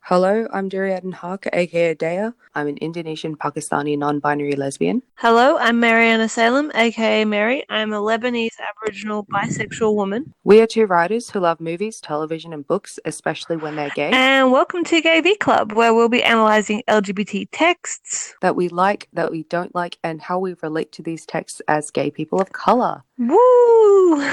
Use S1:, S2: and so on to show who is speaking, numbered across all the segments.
S1: Hello, I'm Deah and Merryana, aka Deah. I'm an Indonesian Pakistani non-binary lesbian.
S2: Hello, I'm Mariana Salem, aka Mary. I'm a Lebanese Aboriginal bisexual woman.
S1: We are two writers who love movies, television, and books, especially when they're gay,
S2: And welcome to Gay V Club, where we'll be analysing LGBT texts.
S1: that we like, that we don't like, and how we relate to these texts as gay people of color.
S2: Woo!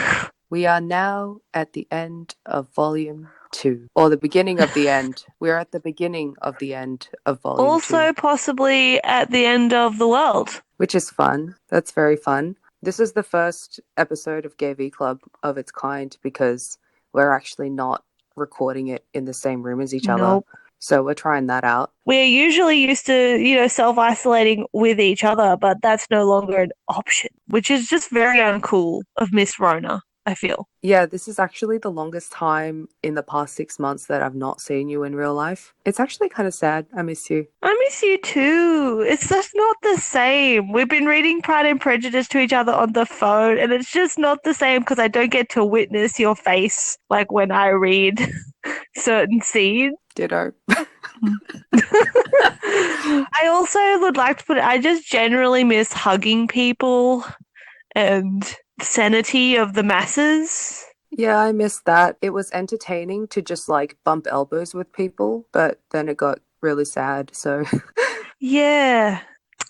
S1: We are now at the end of volume 2, or the beginning of the end. We're at the beginning of the end of volume 2,
S2: Also, possibly at the end of the world.
S1: which is fun. That's very fun. This is the first episode of Gay V Club of its kind because we're actually not recording it in the same room as each other.
S2: Nope.
S1: So we're trying that out.
S2: We're usually used to, self-isolating with each other, but that's no longer an option, which is just very uncool of Miss Rona, I feel.
S1: Yeah, this is actually the longest time in the past 6 months that I've not seen you in real life. It's actually kind of sad. I miss you.
S2: I miss you too. It's just not the same. We've been reading Pride and Prejudice to each other on the phone, and it's just not the same because I don't get to witness your face like when I read certain scenes.
S1: Ditto.
S2: I also would like to put it, I just generally miss hugging people and sanity of the masses.
S1: Yeah, I missed that. It was entertaining to just like bump elbows with people, but then it got really sad. So
S2: Yeah.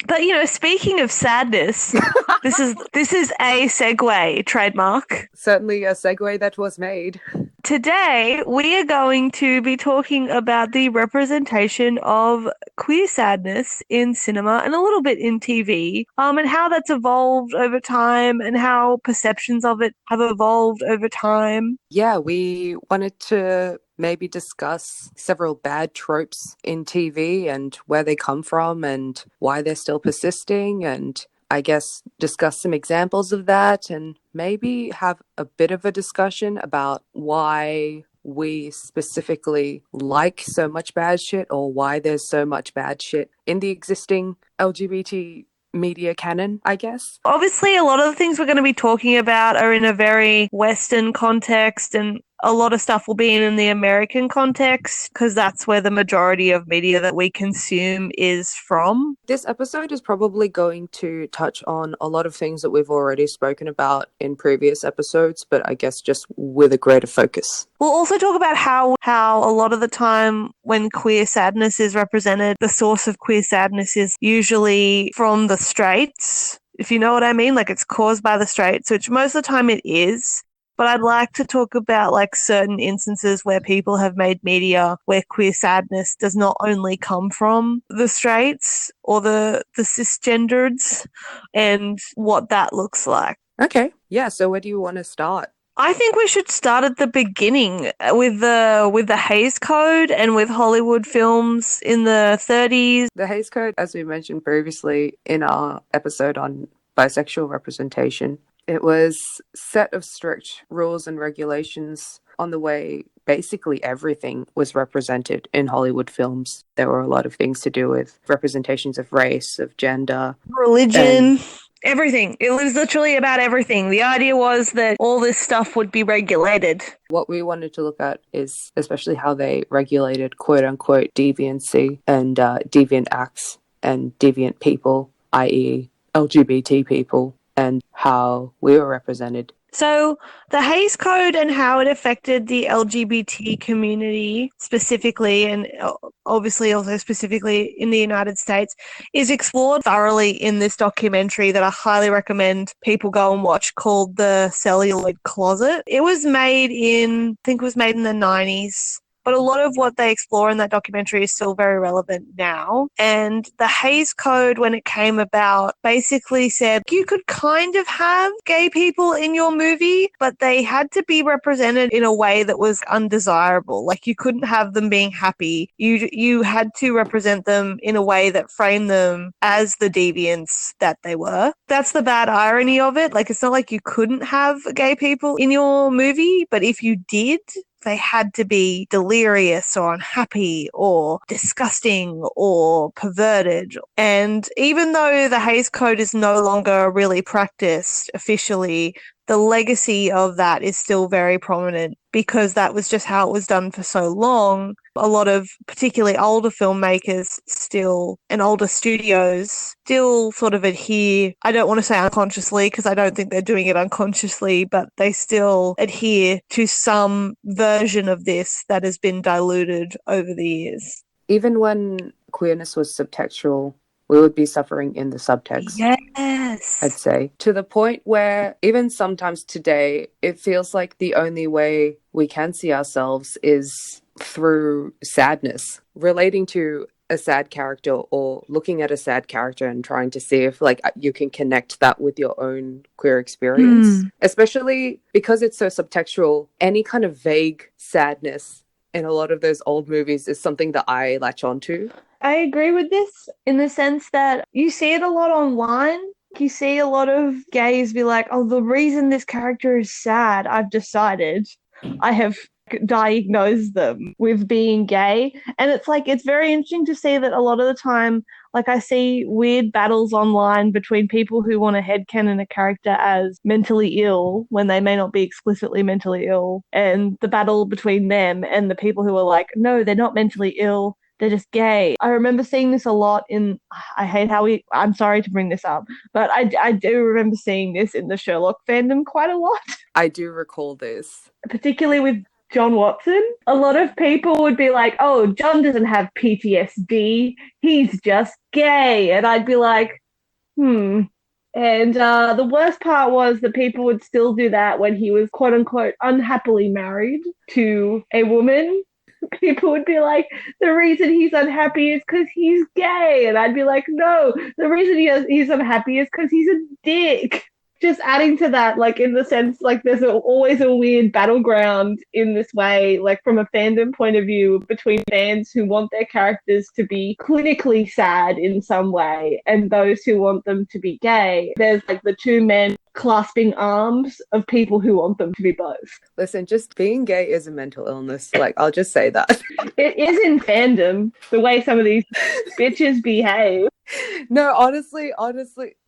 S2: But speaking of sadness, this is a segue trademark.
S1: certainly a segue that was made.
S2: Today, we are going to be talking about the representation of queer sadness in cinema and a little bit in TV, and how that's evolved over time and how perceptions of it have evolved over time.
S1: Yeah, we wanted to maybe discuss several bad tropes in TV and where they come from and why they're still persisting, and I guess discuss some examples of that and maybe have a bit of a discussion about why we specifically like so much bad shit or why there's so much bad shit in the existing LGBT media canon, I guess.
S2: Obviously, a lot of the things we're going to be talking about are in a very Western context, and a lot of stuff will be in the American context because that's where the majority of media that we consume is from.
S1: This episode is probably going to touch on a lot of things that we've already spoken about in previous episodes, but I guess just with a greater focus.
S2: We'll also talk about how a lot of the time when queer sadness is represented, the source of queer sadness is usually from the straights, if you know what I mean, like it's caused by the straights, which most of the time it is. But I'd like to talk about like certain instances where people have made media where queer sadness does not only come from the straights or the cisgendereds and what that looks like.
S1: Okay, yeah, so where do you want to start?
S2: I think we should start at the beginning with the Hays Code and with Hollywood films in the 30s.
S1: The Hays Code, as we mentioned previously in our episode on bisexual representation, it was a set of strict rules and regulations on the way basically everything was represented in Hollywood films. There were a lot of things to do with representations of race, of gender,
S2: religion, everything. It was literally about everything. The idea was that all this stuff would be regulated.
S1: What we wanted to look at is especially how they regulated quote-unquote deviancy and deviant acts and deviant people, i.e. LGBT people, and how we were represented.
S2: So the Hays Code and how it affected the LGBT community specifically, and obviously also specifically in the United States, is explored thoroughly in this documentary that I highly recommend people go and watch, called The Celluloid Closet. It was made in the 90s. But a lot of what they explore in that documentary is still very relevant now. And the Hays Code, when it came about, basically said you could kind of have gay people in your movie, but they had to be represented in a way that was undesirable. Like you couldn't have them being happy. You had to represent them in a way that framed them as the deviants that they were. That's the bad irony of it. Like it's not like you couldn't have gay people in your movie, but if you did, they had to be delirious or unhappy or disgusting or perverted. And even though the Hays Code is no longer really practiced officially, the legacy of that is still very prominent because that was just how it was done for so long. A lot of particularly older filmmakers still and older studios still sort of adhere, I don't want to say unconsciously because I don't think they're doing it unconsciously, but they still adhere to some version of this that has been diluted over the years.
S1: Even when queerness was subtextual, we would be suffering in the subtext, I'd
S2: Yes.
S1: say, to the point where even sometimes today, it feels like the only way we can see ourselves is through sadness, relating to a sad character or looking at a sad character and trying to see if like you can connect that with your own queer experience, especially because it's so subtextual. Any kind of vague sadness in a lot of those old movies is something that I latch onto.
S2: I agree with this in the sense that you see it a lot online. You see a lot of gays be like, oh, the reason this character is sad, I've decided. I have diagnosed them with being gay. And it's like, it's very interesting to see that a lot of the time, like I see weird battles online between people who want to headcanon a character as mentally ill when they may not be explicitly mentally ill, and the battle between them and the people who are like, no, they're not mentally ill, they're just gay. I remember seeing this a lot in, I hate how I'm sorry to bring this up, but I do remember seeing this in the Sherlock fandom quite a lot,
S1: I do recall this.
S2: particularly with John Watson. A lot of people would be like, oh, John doesn't have PTSD, he's just gay. And I'd be like, hmm. And the worst part was that people would still do that when he was quote unquote unhappily married to a woman. People would be like, the reason he's unhappy is because he's gay. And I'd be like, no, the reason he's unhappy is because he's a dick. Just adding to that, like in the sense, like there's always a weird battleground in this way, like from a fandom point of view, between fans who want their characters to be clinically sad in some way and those who want them to be gay. There's like the two men clasping arms of people who want them to be both.
S1: Listen, just being gay is a mental illness. Like, I'll just say that.
S2: It is in fandom, the way some of these bitches behave.
S1: No, honestly,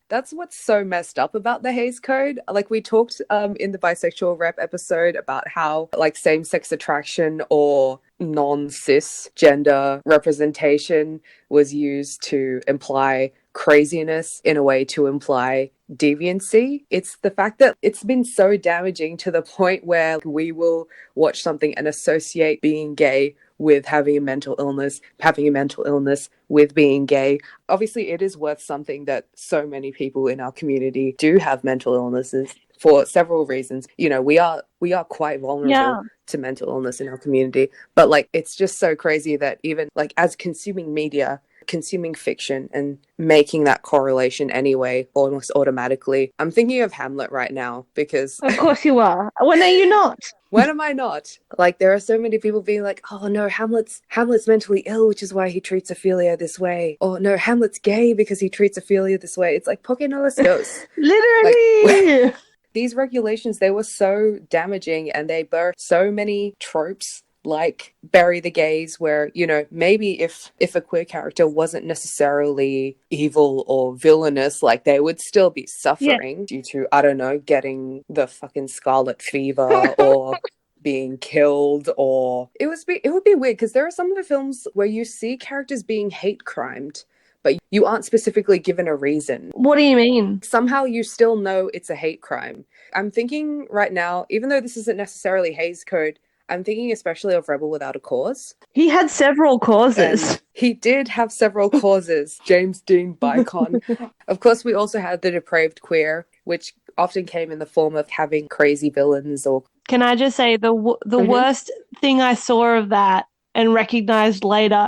S1: that's what's so messed up about the Hays Code. Like we talked in the bisexual rep episode about how like same-sex attraction or non-cis gender representation was used to imply craziness in a way to imply deviancy. It's the fact that it's been so damaging to the point where we will watch something and associate being gay with having a mental illness with being gay. Obviously, it is worth something that so many people in our community do have mental illnesses for several reasons. You know, we are quite vulnerable to mental illness in our community, but like it's just so crazy that even like as consuming media, consuming fiction and making that correlation anyway almost automatically. I'm thinking of Hamlet right now because
S2: Of course you are. When are you not?
S1: when am I not? Like there are so many people being like, oh no, Hamlet's mentally ill, which is why he treats Ophelia this way. Or no, Hamlet's gay because he treats Ophelia this way. It's like poke no los dos.
S2: Literally.
S1: Like, these regulations, they were so damaging and they birthed so many tropes like bury the gays, where, you know, maybe if a queer character wasn't necessarily evil or villainous, like they would still be suffering due to, I don't know, getting the fucking scarlet fever or being killed, or it would be weird because there are some of the films where you see characters being hate crimed but you aren't specifically given a reason.
S2: What do you mean?
S1: Somehow you still know it's a hate crime. I'm thinking right now, even though this isn't necessarily Hays Code, I'm thinking especially of Rebel Without a Cause.
S2: He had several causes.
S1: And he did have several causes. James Dean Bicon. Of course, we also had the depraved queer, which often came in the form of having crazy villains or...
S2: Can I just say the worst thing I saw of that and recognized later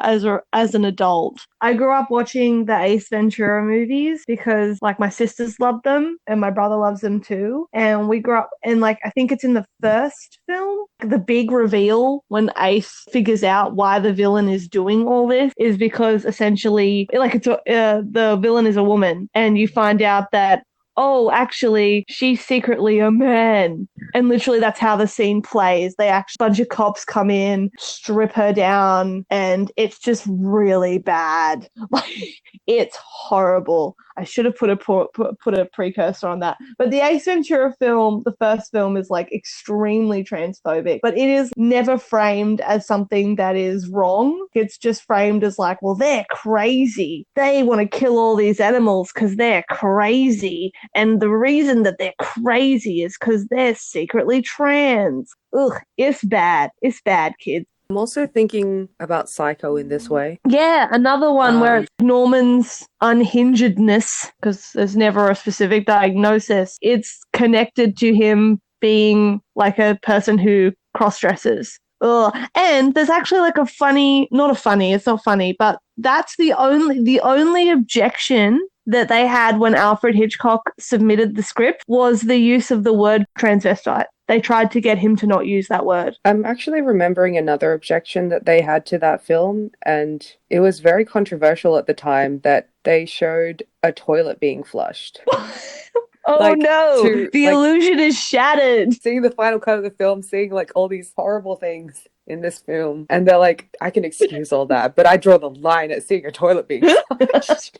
S2: as an adult. I grew up watching the Ace Ventura movies because like my sisters loved them and my brother loves them too. And we grew up, and like I think it's in the first film, the big reveal when Ace figures out why the villain is doing all this is because essentially like it's the villain is a woman, and you find out that oh, actually, she's secretly a man. And literally, that's how the scene plays. They actually, a bunch of cops come in, strip her down, and it's just really bad. Like, it's horrible. I should have put a precursor on that. But the Ace Ventura film, the first film, is like extremely transphobic, but it is never framed as something that is wrong. It's just framed as like, well, they're crazy. They want to kill all these animals because they're crazy. And the reason that they're crazy is because they're secretly trans. Ugh, it's bad. It's bad, kids.
S1: I'm also thinking about Psycho in this way.
S2: Yeah, another one where it's Norman's unhingedness, because there's never a specific diagnosis. It's connected to him being like a person who cross-dresses. Ugh. And there's actually like it's not funny, but that's the only objection that they had when Alfred Hitchcock submitted the script was the use of the word transvestite. They tried to get him to not use that word.
S1: I'm actually remembering another objection that they had to that film, and it was very controversial at the time that they showed a toilet being flushed.
S2: Oh like, no, the illusion is shattered.
S1: Seeing the final cut of the film, seeing like all these horrible things in this film, and they're like, I can excuse all that, but I draw the line at seeing a toilet being flushed.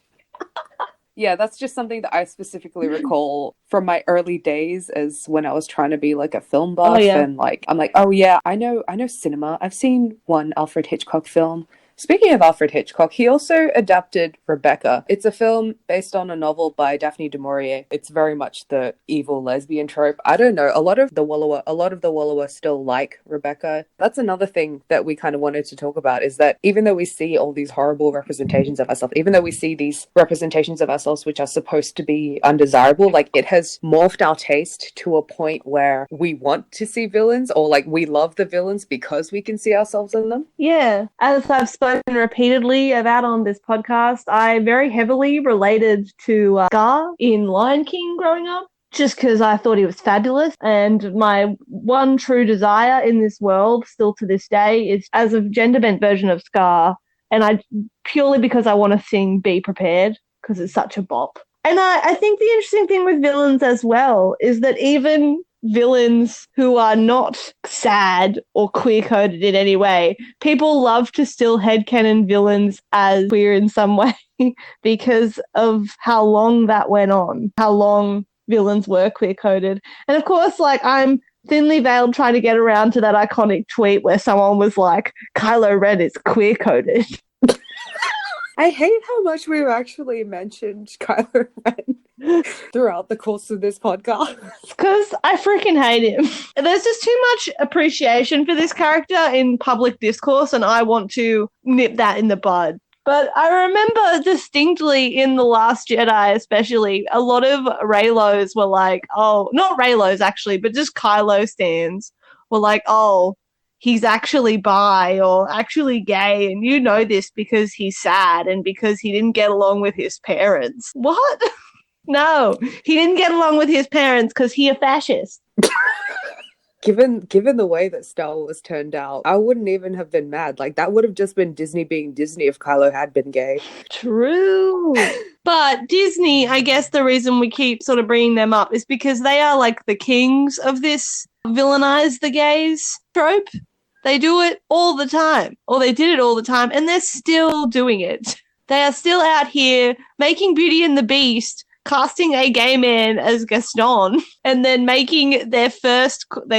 S1: Yeah, that's just something that I specifically recall from my early days as when I was trying to be like a film buff. Oh, yeah. And like, I'm like, oh yeah, I know cinema. I've seen one Alfred Hitchcock film. Speaking of Alfred Hitchcock, he also adapted Rebecca. It's a film based on a novel by Daphne du Maurier. It's very much the evil lesbian trope. I don't know. A lot of the Wallowa still like Rebecca. That's another thing that we kind of wanted to talk about, is that even though we see all these horrible representations of ourselves, even though we see these representations of ourselves which are supposed to be undesirable, like it has morphed our taste to a point where we want to see villains, or like we love the villains because we can see ourselves in them.
S2: Yeah, as I've spoken repeatedly about on this podcast, I very heavily related to Scar in Lion King growing up, just because I thought he was fabulous. And my one true desire in this world, still to this day, is as a gender-bent version of Scar. And purely because I want to sing Be Prepared, because it's such a bop. And I think the interesting thing with villains as well is that even villains who are not sad or queer-coded in any way, people love to still headcanon villains as queer in some way because of how long that went on, how long villains were queer-coded. And of course, like, I'm thinly veiled trying to get around to that iconic tweet where someone was like, Kylo Ren is queer-coded.
S1: I hate how much we've actually mentioned Kylo Ren throughout the course of this podcast.
S2: Because I freaking hate him. There's just too much appreciation for this character in public discourse, and I want to nip that in the bud. But I remember distinctly in The Last Jedi especially, a lot of Reylos were like, oh, not Reylos actually, but just Kylo stans were like, oh, he's actually bi or actually gay, and you know this because he's sad and because he didn't get along with his parents. What? No, he didn't get along with his parents because he a fascist.
S1: Given the way that Star Wars turned out, I wouldn't even have been mad. Like, that would have just been Disney being Disney if Kylo had been gay.
S2: True. But Disney, I guess the reason we keep sort of bringing them up is because they are like the kings of this villainize the gays trope. They do it all the time, or they did it all the time, and they're still doing it. They are still out here making Beauty and the Beast, casting a gay man as Gaston, and then making their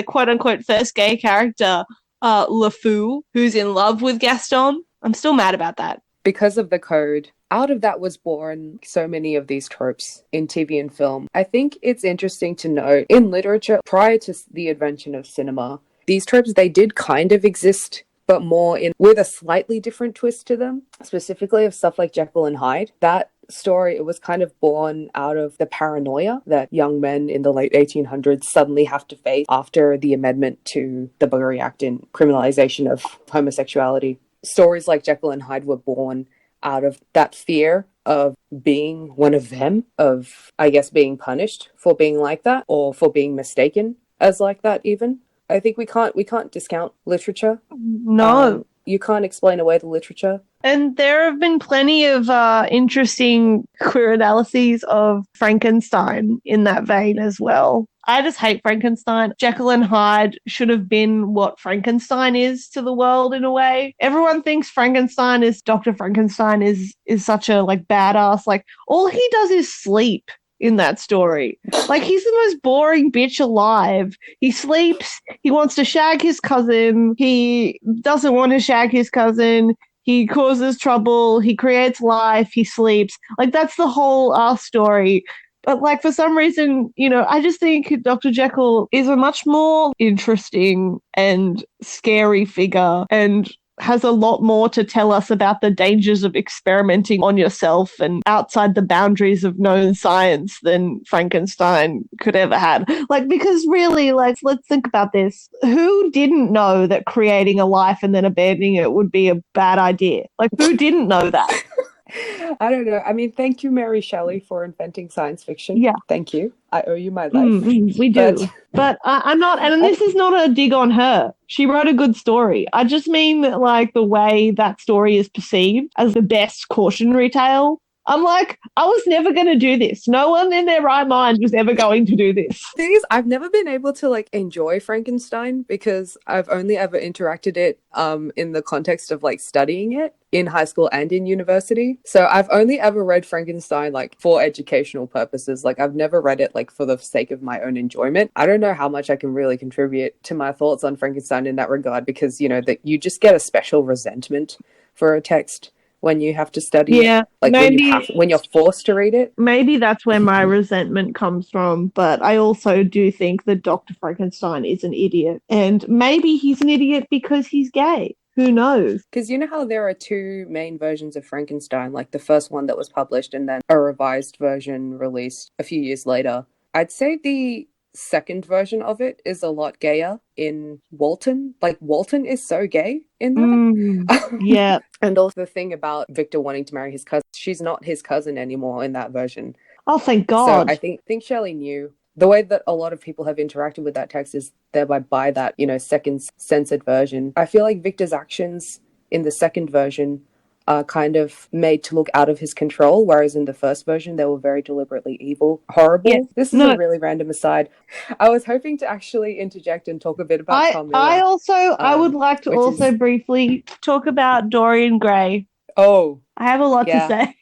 S2: quote-unquote first gay character, LeFou, who's in love with Gaston. I'm still mad about that.
S1: Because of the code, out of that was born so many of these tropes in TV and film. I think it's interesting to note, in literature, prior to the invention of cinema, these tropes, they did kind of exist, but more with a slightly different twist to them, specifically of stuff like Jekyll and Hyde. That story, it was kind of born out of the paranoia that young men in the late 1800s suddenly have to face after the amendment to the Burglary Act and criminalization of homosexuality. Stories like Jekyll and Hyde were born out of that fear of being one of them, of, I guess, being punished for being like that, or for being mistaken as like that even. I think we can't discount literature.
S2: No.
S1: You can't explain away the literature.
S2: And there have been plenty of interesting queer analyses of Frankenstein in that vein as well. I just hate Frankenstein. Jekyll and Hyde should have been what Frankenstein is to the world in a way. Everyone thinks Frankenstein is Dr. Frankenstein is such a like badass. Like all he does is sleep in that story. Like he's the most boring bitch alive. He sleeps, he wants to shag his cousin, he doesn't want to shag his cousin. He causes trouble. He creates life. He sleeps. Like that's the whole story. But like for some reason, I just think Dr. Jekyll is a much more interesting and scary figure and has a lot more to tell us about the dangers of experimenting on yourself and outside the boundaries of known science than Frankenstein could ever had. Like, because really, like, let's think about this. Who didn't know that creating a life and then abandoning it would be a bad idea? Like, who didn't know that?
S1: I don't know. I mean, thank you, Mary Shelley, for inventing science fiction.
S2: Yeah.
S1: Thank you. I owe you my life.
S2: We do. But I'm not, and this is not a dig on her. She wrote a good story. I just mean that, like, the way that story is perceived as the best cautionary tale. I'm like, I was never going to do this. No one in their right mind was ever going to do this.
S1: Thing is, I've never been able to like enjoy Frankenstein because I've only ever interacted it in the context of like studying it in high school and in university. So I've only ever read Frankenstein like for educational purposes. Like I've never read it like for the sake of my own enjoyment. I don't know how much I can really contribute to my thoughts on Frankenstein in that regard because that you just get a special resentment for a text when you have to study it. Like maybe when you're forced to read it.
S2: Maybe that's where my resentment comes from. But I also do think that Dr. Frankenstein is an idiot. And maybe he's an idiot because he's gay. Who knows?
S1: Because you know how there are two main versions of Frankenstein, like the first one that was published and then a revised version released a few years later. I'd say the second version of it is a lot gayer in Walton. Like Walton is so gay in that.
S2: Yeah.
S1: And also the thing about Victor wanting to marry his cousin, she's not his cousin anymore in that version.
S2: Oh, thank God.
S1: So I think Shelley knew. The way that a lot of people have interacted with that text is thereby by that, second censored version. I feel like Victor's actions in the second version are kind of made to look out of his control, whereas in the first version they were very deliberately evil, horrible. Yeah, this is a really random aside. I was hoping to actually interject and talk a bit about Carmilla.
S2: I would like to also briefly talk about Dorian Gray.
S1: Oh.
S2: I have a lot to say.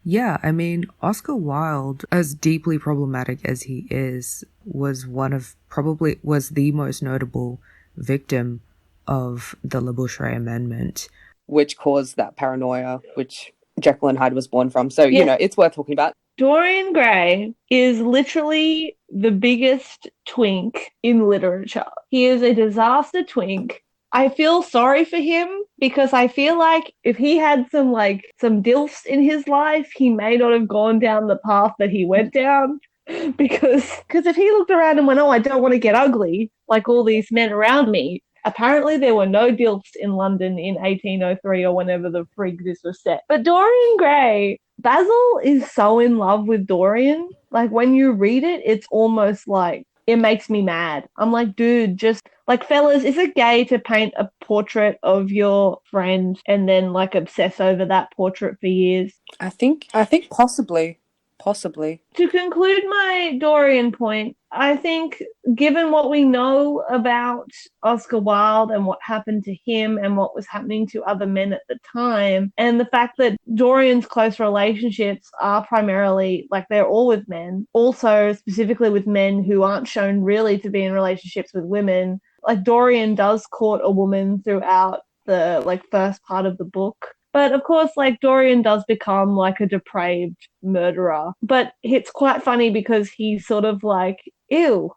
S3: Yeah, I mean, Oscar Wilde, as deeply problematic as he is, was the most notable victim of the Labouchere Amendment.
S1: Which caused that paranoia, which Jekyll and Hyde was born from. So, it's worth talking about.
S2: Dorian Gray is literally the biggest twink in literature. He is a disaster twink. I feel sorry for him because I feel like if he had some DILFs in his life, he may not have gone down the path that he went down. Because if he looked around and went, oh, I don't want to get ugly like all these men around me, apparently there were no DILFs in London in 1803 or whenever the frig this was set. But Dorian Gray, Basil is so in love with Dorian. Like when you read it, it's almost like it makes me mad. I'm like, dude, just like, fellas, is it gay to paint a portrait of your friend and then like obsess over that portrait for years?
S1: I think possibly.
S2: To conclude my Dorian point, I think given what we know about Oscar Wilde and what happened to him and what was happening to other men at the time, and the fact that Dorian's close relationships are primarily, like, they're all with men, also specifically with men who aren't shown really to be in relationships with women. Like, Dorian does court a woman throughout the, first part of the book. But of course, Dorian does become a depraved murderer. But it's quite funny because he's sort of ew.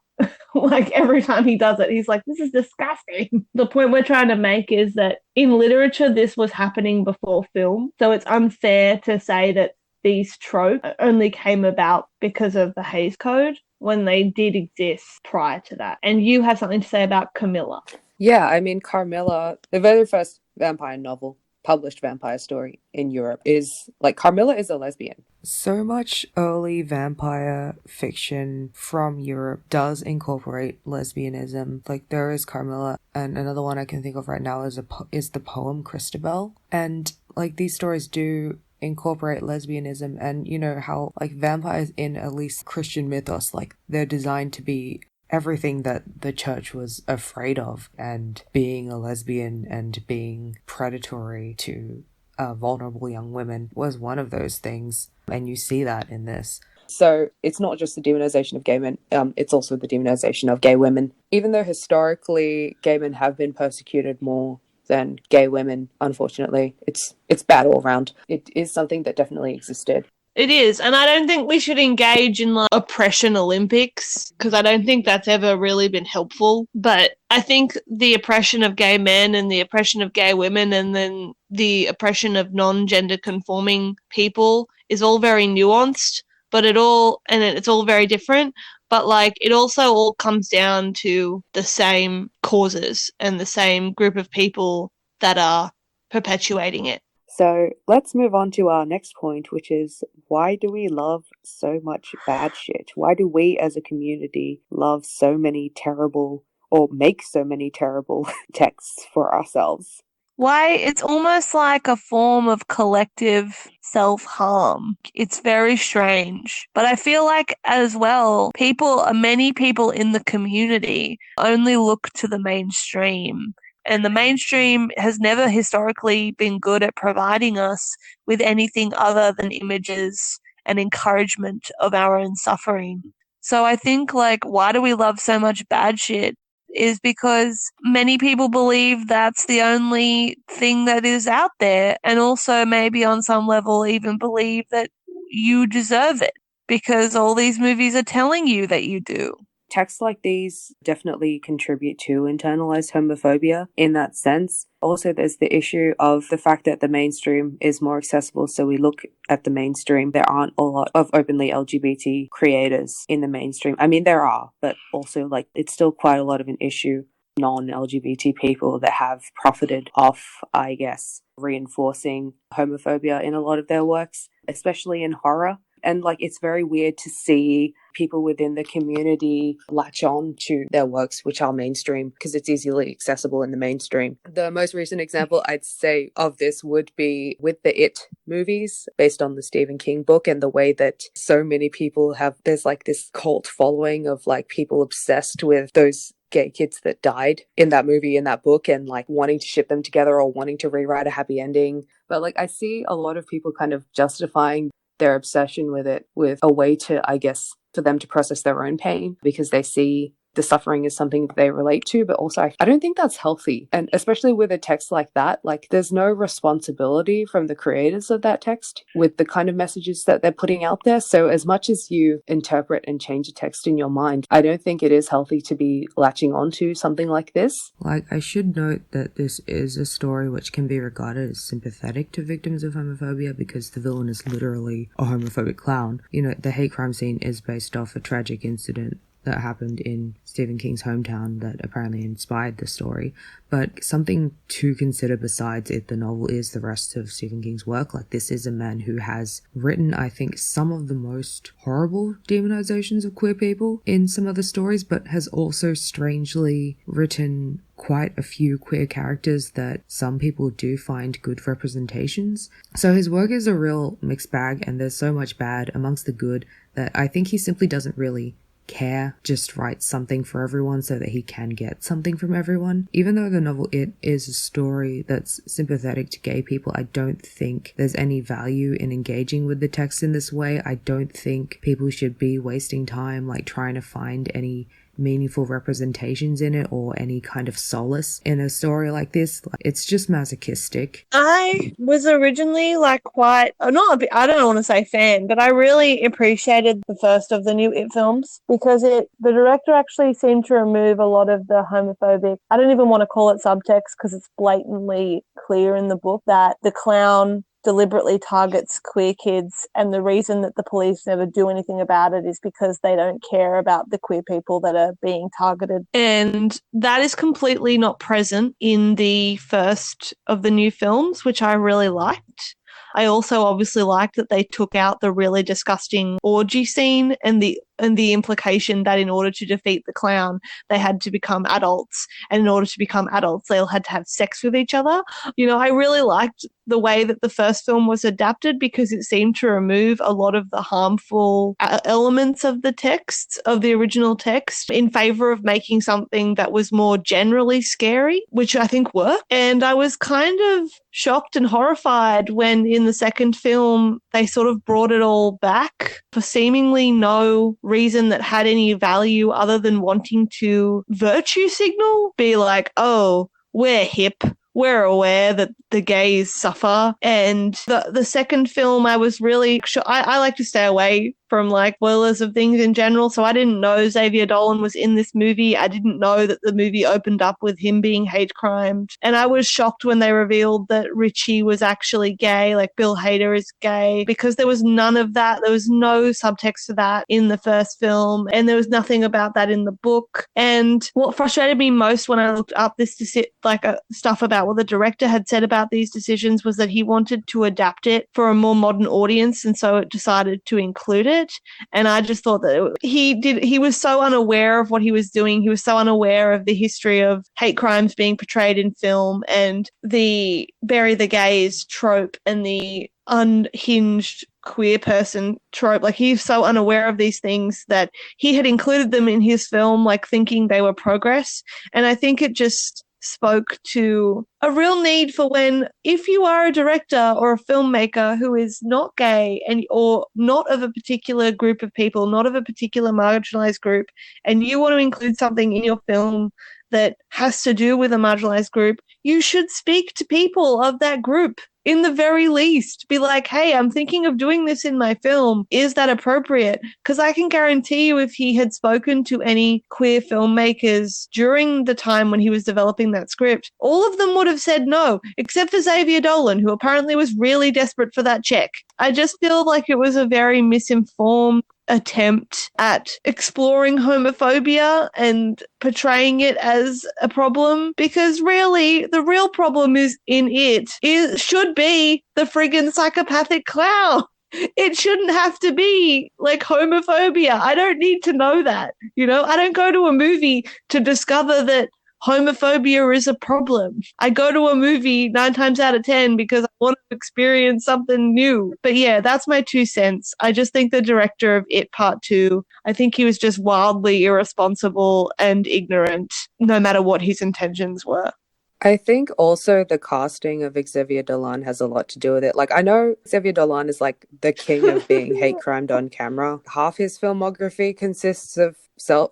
S2: Every time he does it, he's like, this is disgusting. The point we're trying to make is that in literature, this was happening before film. So it's unfair to say that these tropes only came about because of the Hays Code when they did exist prior to that. And you have something to say about Camilla.
S1: Yeah, I mean, Carmilla, the very first vampire novel published vampire story in Europe is like Carmilla is a lesbian.
S3: So much early vampire fiction from Europe does incorporate lesbianism. Like there is Carmilla, and another one I can think of right now is the poem Christabel. And like these stories do incorporate lesbianism, and you know how like vampires in at least Christian mythos, like they're designed to be everything that the church was afraid of, and being a lesbian and being predatory to vulnerable young women was one of those things, and you see that in this.
S1: So it's not just the demonization of gay men, it's also the demonization of gay women. Even though historically gay men have been persecuted more than gay women, unfortunately, it's bad all around. It is something that definitely existed.
S2: It is, and I don't think we should engage in like oppression Olympics, because I don't think that's ever really been helpful. But I think the oppression of gay men and the oppression of gay women and then the oppression of non-gender conforming people is all very nuanced, but it's all very different. But like it also all comes down to the same causes and the same group of people that are perpetuating it.
S1: So let's move on to our next point, which is why do we love so much bad shit? Why do we as a community love so many terrible, or make so many terrible texts for ourselves?
S2: Why, it's almost like a form of collective self-harm. It's very strange. But I feel like as well, many people in the community only look to the mainstream. And the mainstream has never historically been good at providing us with anything other than images and encouragement of our own suffering. So I think, like, why do we love so much bad shit? Is because many people believe that's the only thing that is out there, and also maybe on some level even believe that you deserve it because all these movies are telling you that you do.
S1: Texts like these definitely contribute to internalized homophobia in that sense. Also, there's the issue of the fact that the mainstream is more accessible. So we look at the mainstream. There aren't a lot of openly LGBT creators in the mainstream. I mean, there are, but also like it's still quite a lot of an issue. Non-LGBT people that have profited off, I guess, reinforcing homophobia in a lot of their works, especially in horror. And like it's very weird to see people within the community latch on to their works, which are mainstream, because it's easily accessible in the mainstream. The most recent example I'd say of this would be with the It movies, based on the Stephen King book, and the way that so many people there's like this cult following of like people obsessed with those gay kids that died in that movie, in that book, and like wanting to ship them together or wanting to rewrite a happy ending. But like I see a lot of people kind of justifying their obsession with it with a way to, I guess, for them to process their own pain, because they see the suffering as something that they relate to. But also I don't think that's healthy, and especially with a text like that, like there's no responsibility from the creators of that text with the kind of messages that they're putting out there. So as much as you interpret and change a text in your mind, I don't think it is healthy to be latching onto something like this.
S3: Like, I should note that this is a story which can be regarded as sympathetic to victims of homophobia, because the villain is literally a homophobic clown. You know, the hate crime scene is based off a tragic incident that happened in Stephen King's hometown that apparently inspired the story. But something to consider besides it, the novel, is the rest of Stephen King's work. Like, this is a man who has written, I think, some of the most horrible demonizations of queer people in some of the stories, but has also strangely written quite a few queer characters that some people do find good representations. So his work is a real mixed bag, and there's so much bad amongst the good that I think he simply doesn't really care, just writes something for everyone so that he can get something from everyone. Even though the novel It is a story that's sympathetic to gay people, I don't think there's any value in engaging with the text in this way. I don't think people should be wasting time like trying to find any meaningful representations in it or any kind of solace in a story like this. It's just masochistic.
S2: I was originally like quite, not a bit, I don't want to say fan, but I really appreciated the first of the new It films because the director actually seemed to remove a lot of the homophobic, I don't even want to call it subtext because it's blatantly clear in the book that the clown deliberately targets queer kids, and the reason that the police never do anything about it is because they don't care about the queer people that are being targeted. And that is completely not present in the first of the new films, which I really liked. I also obviously liked that they took out the really disgusting orgy scene and the implication that in order to defeat the clown, they had to become adults. And in order to become adults, they all had to have sex with each other. You know, I really liked the way that the first film was adapted because it seemed to remove a lot of the harmful elements of the text, of the original text, in favor of making something that was more generally scary, which I think worked. And I was kind of shocked and horrified when in the second film they sort of brought it all back for seemingly no reason that had any value other than wanting to virtue signal, be like, oh, we're hip, we're aware that the gays suffer. And the second film, I was really sure, I like to stay away from like spoilers of things in general, so I didn't know Xavier Dolan was in this movie. I didn't know that the movie opened up with him being hate crimed, and I was shocked when they revealed that Richie was actually gay, like Bill Hader is gay, because there was none of that. There was no subtext to that in the first film, and there was nothing about that in the book. And what frustrated me most when I looked up this stuff about what the director had said about these decisions was that he wanted to adapt it for a more modern audience, and so it decided to include it. And I just thought that he was so unaware of what he was doing. He was so unaware of the history of hate crimes being portrayed in film and the bury the gays trope and the unhinged queer person trope. Like, he's so unaware of these things that he had included them in his film, like thinking they were progress. And I think it just spoke to a real need for when, if you are a director or a filmmaker who is not gay or not of a particular group of people, not of a particular marginalized group, and you want to include something in your film that has to do with a marginalized group, you should speak to people of that group. In the very least, be like, hey, I'm thinking of doing this in my film. Is that appropriate? Because I can guarantee you if he had spoken to any queer filmmakers during the time when he was developing that script, all of them would have said no, except for Xavier Dolan, who apparently was really desperate for that check. I just feel like it was a very misinformed attempt at exploring homophobia and portraying it as a problem, because really the real problem should be the friggin' psychopathic clown. It shouldn't have to be like homophobia. I don't need to know that. You know, I don't go to a movie to discover that homophobia is a problem. I go to a movie 9 times out of 10 because I want to experience something new. But yeah, that's my 2 cents. I just think the director of It Part 2, I think he was just wildly irresponsible and ignorant, no matter what his intentions were.
S1: I think also the casting of Xavier Dolan has a lot to do with it. Like, I know Xavier Dolan is like the king of being hate crimed on camera. Half his filmography consists of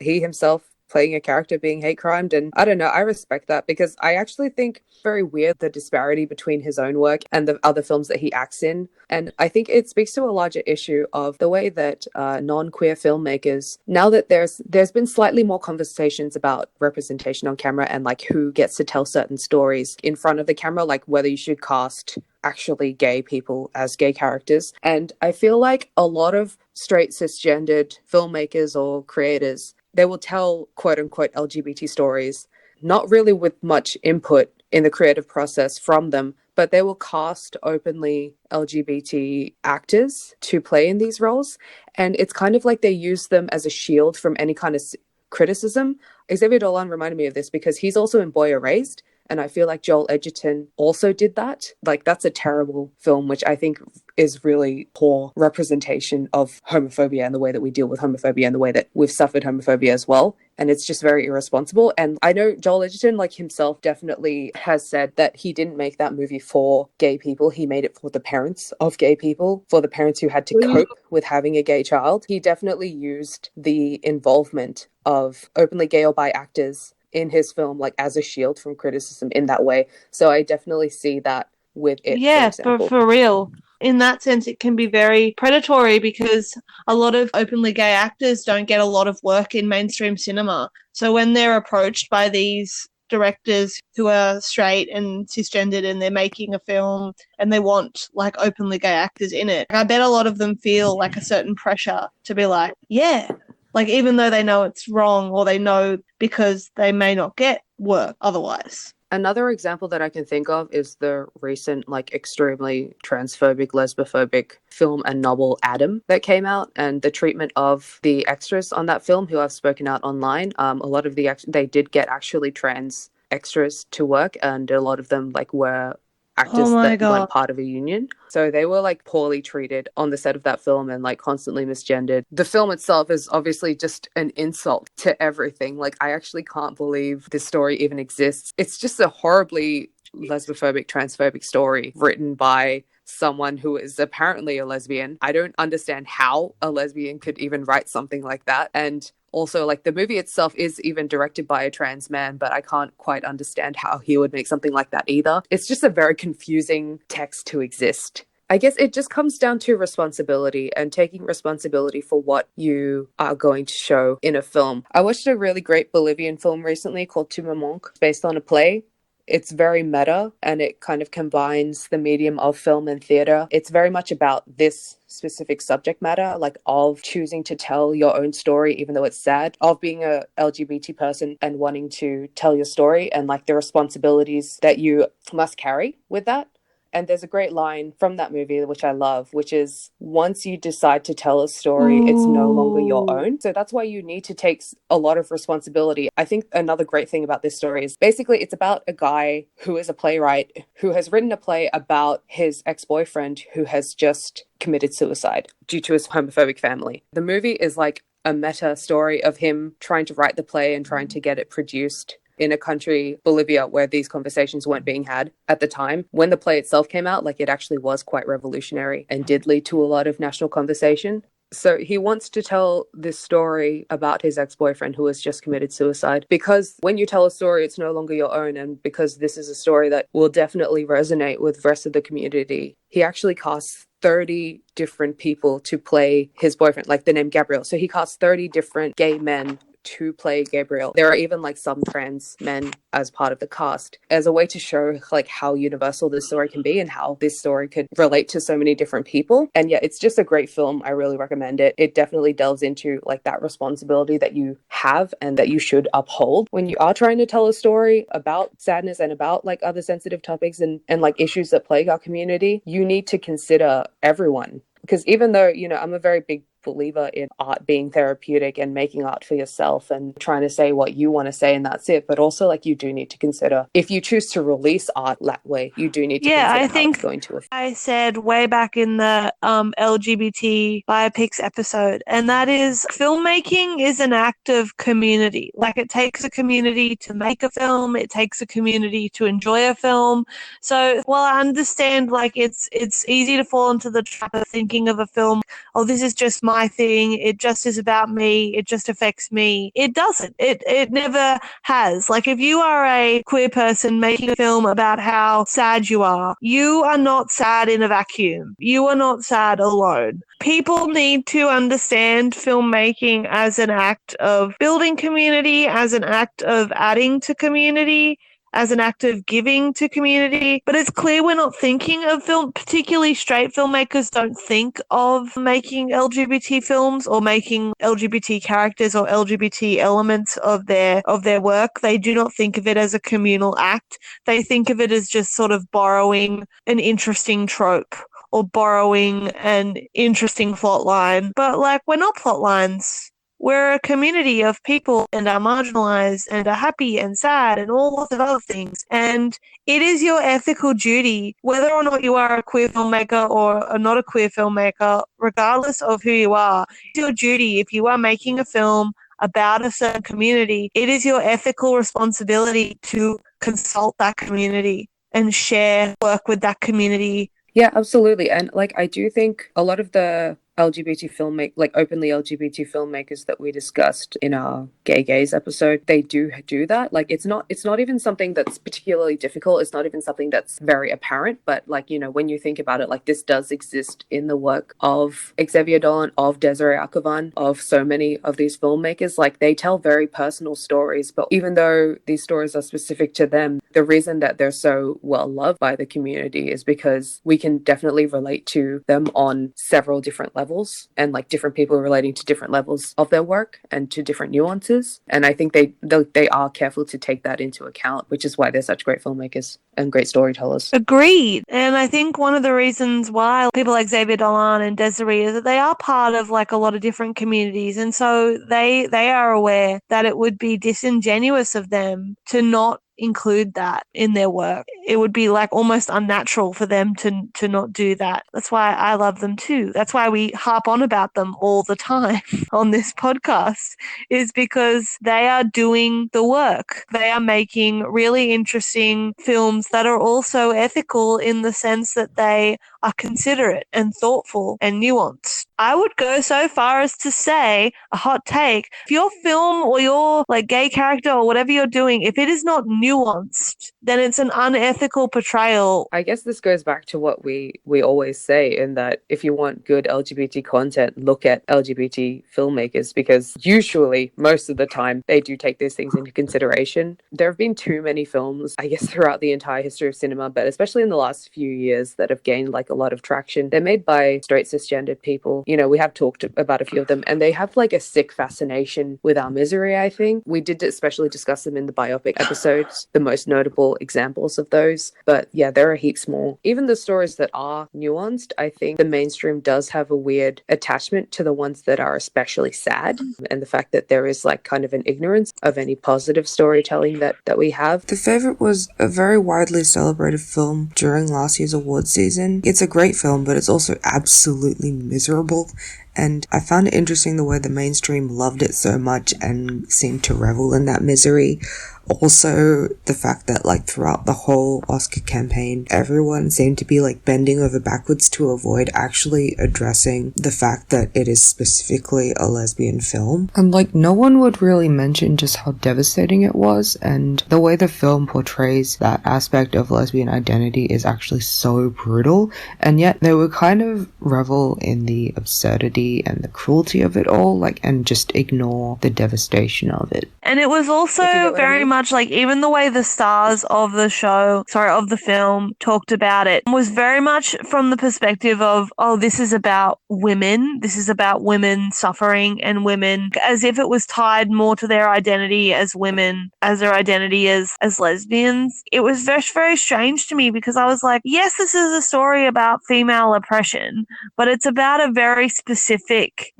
S1: he himself playing a character being hate crimed, and I don't know, I respect that, because I actually think very weird the disparity between his own work and the other films that he acts in. And I think it speaks to a larger issue of the way that non-queer filmmakers, now that there's been slightly more conversations about representation on camera and like who gets to tell certain stories in front of the camera, like whether you should cast actually gay people as gay characters. And I feel like a lot of straight cisgendered filmmakers or creators, they will tell quote unquote LGBT stories, not really with much input in the creative process from them, but they will cast openly LGBT actors to play in these roles. And it's kind of like they use them as a shield from any kind of criticism. Xavier Dolan reminded me of this because he's also in Boy Erased. And I feel like Joel Edgerton also did that. Like, that's a terrible film, which I think is really poor representation of homophobia and the way that we deal with homophobia and the way that we've suffered homophobia as well. And it's just very irresponsible. And I know Joel Edgerton, like himself, definitely has said that he didn't make that movie for gay people. He made it for the parents of gay people, for the parents who had to cope with having a gay child. He definitely used the involvement of openly gay or bi actors in his film like as a shield from criticism in that way. So I definitely see that with it.
S2: Yeah, for real. In that sense, it can be very predatory because a lot of openly gay actors don't get a lot of work in mainstream cinema. So when they're approached by these directors who are straight and cisgendered and they're making a film and they want like openly gay actors in it. I bet a lot of them feel like a certain pressure to be like, yeah, like even though they know it's wrong or they know because they may not get work otherwise.
S1: Another example that I can think of is the recent, like, extremely transphobic, lesbophobic film and novel Adam that came out, and the treatment of the extras on that film who have spoken out online. A lot of they did get actually trans extras to work, and a lot of them like were actors that weren't part of a union. So they were like poorly treated on the set of that film and like constantly misgendered. The film itself is obviously just an insult to everything. Like, I actually can't believe this story even exists. It's just a horribly lesbophobic, transphobic story written by someone who is apparently a lesbian. I don't understand how a lesbian could even write something like that. And also, like, the movie itself is even directed by a trans man, but I can't quite understand how he would make something like that either. It's just a very confusing text to exist. I guess it just comes down to responsibility and taking responsibility for what you are going to show in a film. I watched a really great Bolivian film recently called Tu me manques, based on a play. It's very meta and it kind of combines the medium of film and theater. It's very much about this specific subject matter, like of choosing to tell your own story, even though it's sad, of being a LGBT person and wanting to tell your story and like the responsibilities that you must carry with that. And there's a great line from that movie, which I love, which is, once you decide to tell a story, it's no longer your own. So that's why you need to take a lot of responsibility. I think another great thing about this story is basically it's about a guy who is a playwright who has written a play about his ex-boyfriend who has just committed suicide due to his homophobic family. The movie is like a meta story of him trying to write the play and trying to get it produced in a country, Bolivia, where these conversations weren't being had at the time. When the play itself came out, like, it actually was quite revolutionary and did lead to a lot of national conversation. So he wants to tell this story about his ex-boyfriend who has just committed suicide, because when you tell a story, it's no longer your own, and because this is a story that will definitely resonate with the rest of the community. He actually casts 30 different people to play his boyfriend, like the name Gabriel. So he casts 30 different gay men to play Gabriel. There are even like some trans men as part of the cast, as a way to show like how universal this story can be and how this story could relate to so many different people. And yeah, it's just a great film. I really recommend it. It definitely delves into like that responsibility that you have and that you should uphold when you are trying to tell a story about sadness and about like other sensitive topics and like issues that plague our community. You need to consider everyone. Because even though, you know, I'm a very big believer in art being therapeutic and making art for yourself and trying to say what you want to say and that's it, but also like you do need to consider, if you choose to release art that way, you do need to consider
S2: I
S1: how
S2: think
S1: it's going to affect.
S2: I said way back in the LGBT biopics episode, and that is filmmaking is an act of community. Like, it takes a community to make a film, it takes a community to enjoy a film. So while I understand like it's easy to fall into the trap of thinking of a film, oh, this is just my thing, it just is about me, it just affects me. It doesn't. It never has. Like, if you are a queer person making a film about how sad you are not sad in a vacuum. You are not sad alone. People need to understand filmmaking as an act of building community, as an act of adding to community, as an act of giving to community. But it's clear we're not thinking of film, particularly straight filmmakers don't think of making LGBT films or making LGBT characters or LGBT elements of their work. They do not think of it as a communal act. They think of it as just sort of borrowing an interesting trope or borrowing an interesting plot line. But like, we're not plot lines. We're a community of people and are marginalized and are happy and sad and all lots of other things. And it is your ethical duty, whether or not you are a queer filmmaker or not a queer filmmaker, regardless of who you are, it's your duty, if you are making a film about a certain community, it is your ethical responsibility to consult that community and share work with that community.
S1: Yeah, absolutely. And like, I do think a lot of the LGBT like openly LGBT filmmakers that we discussed in our Gay Gays episode, they do that. Like it's not even something that's particularly difficult. It's not even something that's very apparent, but like, you know, when you think about it, like this does exist in the work of Xavier Dolan, of Desiree Akhavan, of so many of these filmmakers. Like they tell very personal stories, but even though these stories are specific to them, the reason that they're so well loved by the community is because we can definitely relate to them on several different levels, and like different people relating to different levels of their work and to different nuances. And I think they are careful to take that into account, which is why they're such great filmmakers and great storytellers.
S2: Agreed. And I think one of the reasons why people like Xavier Dolan and Desiree is that they are part of like a lot of different communities, and so they are aware that it would be disingenuous of them to not include that in their work. It would be like almost unnatural for them to not do that. That's why I love them too. That's why we harp on about them all the time on this podcast, is because they are doing the work. They are making really interesting films that are also ethical in the sense that they are considerate and thoughtful and nuanced. I would go so far as to say, a hot take, if your film or your like gay character or whatever you're doing, if it is not nuanced, then it's an unethical portrayal.
S1: I guess this goes back to what we always say, in that if you want good LGBT content, look at LGBT filmmakers, because usually, most of the time, they do take these things into consideration. There have been too many films, I guess, throughout the entire history of cinema, but especially in the last few years, that have gained like a lot of traction. They're made by straight cisgendered people. You know, we have talked about a few of them, and they have like a sick fascination with our misery, I think. We did especially discuss them in the biopic episodes, the most notable examples of those. But yeah, there are heaps more. Even the stories that are nuanced, I think the mainstream does have a weird attachment to the ones that are especially sad, and the fact that there is like kind of an ignorance of any positive storytelling that we have.
S3: The Favourite was a very widely celebrated film during last year's awards season. It's a great film, but it's also absolutely miserable. And I found it interesting the way the mainstream loved it so much and seemed to revel in that misery. Also, the fact that like throughout the whole Oscar campaign, everyone seemed to be like bending over backwards to avoid actually addressing the fact that it is specifically a lesbian film. And like no one would really mention just how devastating it was, and the way the film portrays that aspect of lesbian identity is actually so brutal, and yet they would kind of revel in the absurdity and the cruelty of it all, like, and just ignore the devastation of it.
S2: And it was also very much like, even the way the stars of the film talked about it was very much from the perspective of, oh, this is about women. This is about women suffering and women, as if it was tied more to their identity as women, as their identity as lesbians. It was very, very strange to me, because I was like, yes, this is a story about female oppression, but it's about a very specific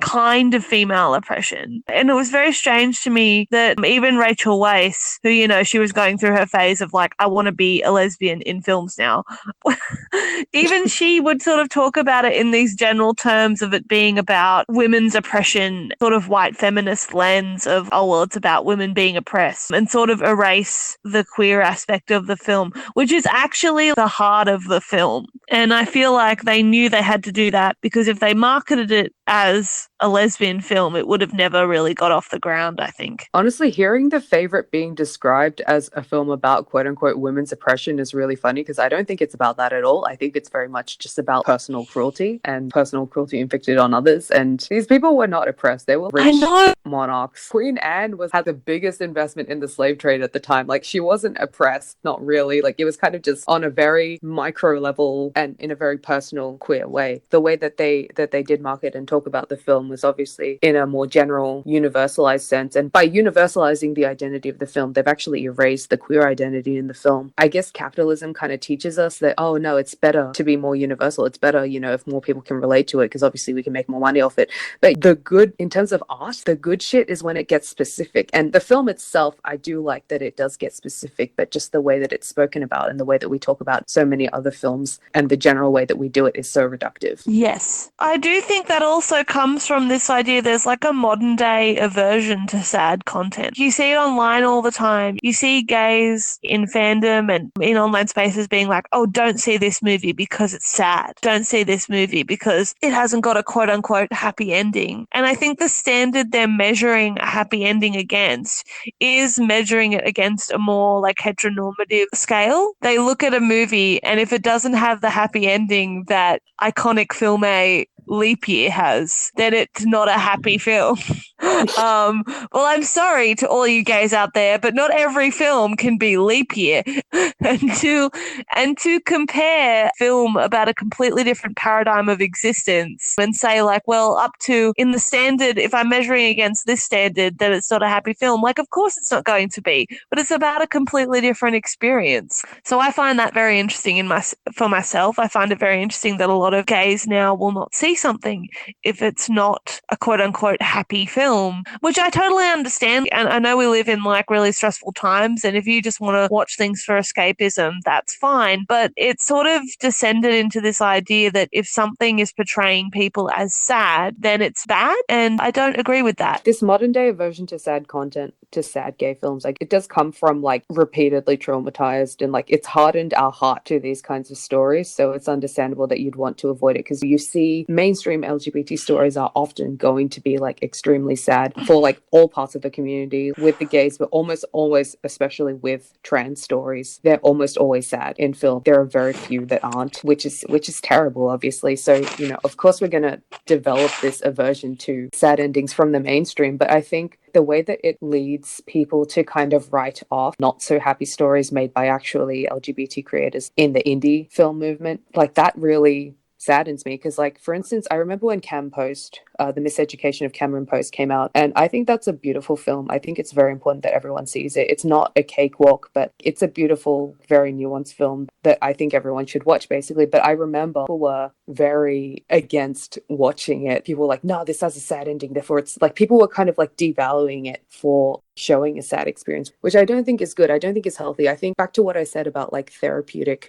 S2: kind of female oppression. And it was very strange to me that even Rachel Weisz, who, you know, she was going through her phase of like, I want to be a lesbian in films now, even she would sort of talk about it in these general terms of it being about women's oppression, sort of white feminist lens of, oh, well, it's about women being oppressed, and sort of erase the queer aspect of the film, which is actually the heart of the film. And I feel like they knew they had to do that, because if they marketed it as a lesbian film, it would have never really got off the ground, I think.
S1: Honestly, hearing The Favourite being described as a film about quote-unquote women's oppression is really funny, because I don't think it's about that at all. I think it's very much just about personal cruelty, and personal cruelty inflicted on others. And these people were not oppressed. They were rich monarchs. Queen Anne had the biggest investment in the slave trade at the time. Like, she wasn't oppressed, not really. Like, it was kind of just on a very micro level and in a very personal, queer way. The way that they did market and talk about the film was obviously in a more general, universalized sense. And by universalizing the identity of the film, they've actually erased the queer identity in the film. I guess capitalism kind of teaches us that, oh no, it's better to be more universal. It's better, you know, if more people can relate to it, because obviously we can make more money off it. But the good, in terms of art, the good shit is when it gets specific. And the film itself, I do like that it does get specific, but just the way that it's spoken about and the way that we talk about so many other films and and the general way that we do it is so reductive.
S2: Yes. I do think that also comes from this idea there's like a modern day aversion to sad content. You see it online all the time. You see gays in fandom and in online spaces being like, oh, don't see this movie because it's sad. Don't see this movie because it hasn't got a quote unquote happy ending. And I think the standard they're measuring a happy ending against is measuring it against a more like heteronormative scale. They look at a movie and if it doesn't have the happy ending that iconic film A Leap Year has, then it's not a happy film. Well, I'm sorry to all you gays out there, but not every film can be Leap Year. and to compare film about a completely different paradigm of existence and say like, well, up to in the standard, if I'm measuring against this standard, that it's not a happy film. Like, of course it's not going to be, but it's about a completely different experience. So I find that very interesting for myself. I find it very interesting that a lot of gays now will not see something if it's not a quote unquote happy film, which I totally understand. And I know we live in like really stressful times. And if you just want to watch things for escapism, that's fine. But it's sort of descended into this idea that if something is portraying people as sad, then it's bad. And I don't agree with that.
S1: This modern day aversion to sad content, to sad gay films, like it does come from like repeatedly traumatized, and like it's hardened our heart to these kinds of stories. So it's understandable that you'd want to avoid it, because you see mainstream LGBT stories are often going to be like extremely sad for like all parts of the community with the gays, but almost always, especially with trans stories, they're almost always sad in film. There are very few that aren't, which is terrible, obviously. So, you know, of course we're going to develop this aversion to sad endings from the mainstream, but I think the way that it leads people to kind of write off not so happy stories made by actually LGBT creators in the indie film movement, like that really saddens me. Because like, for instance, I remember when Cam Post, The Miseducation of Cameron Post came out, and I think that's a beautiful film. I think it's very important that everyone sees it. It's not a cakewalk, but it's a beautiful, very nuanced film that I think everyone should watch, basically. But I remember people were very against watching it. People were like, no, this has a sad ending, therefore it's like, people were kind of like devaluing it for showing a sad experience, which I don't think is good. I don't think is healthy. I think back to what I said about like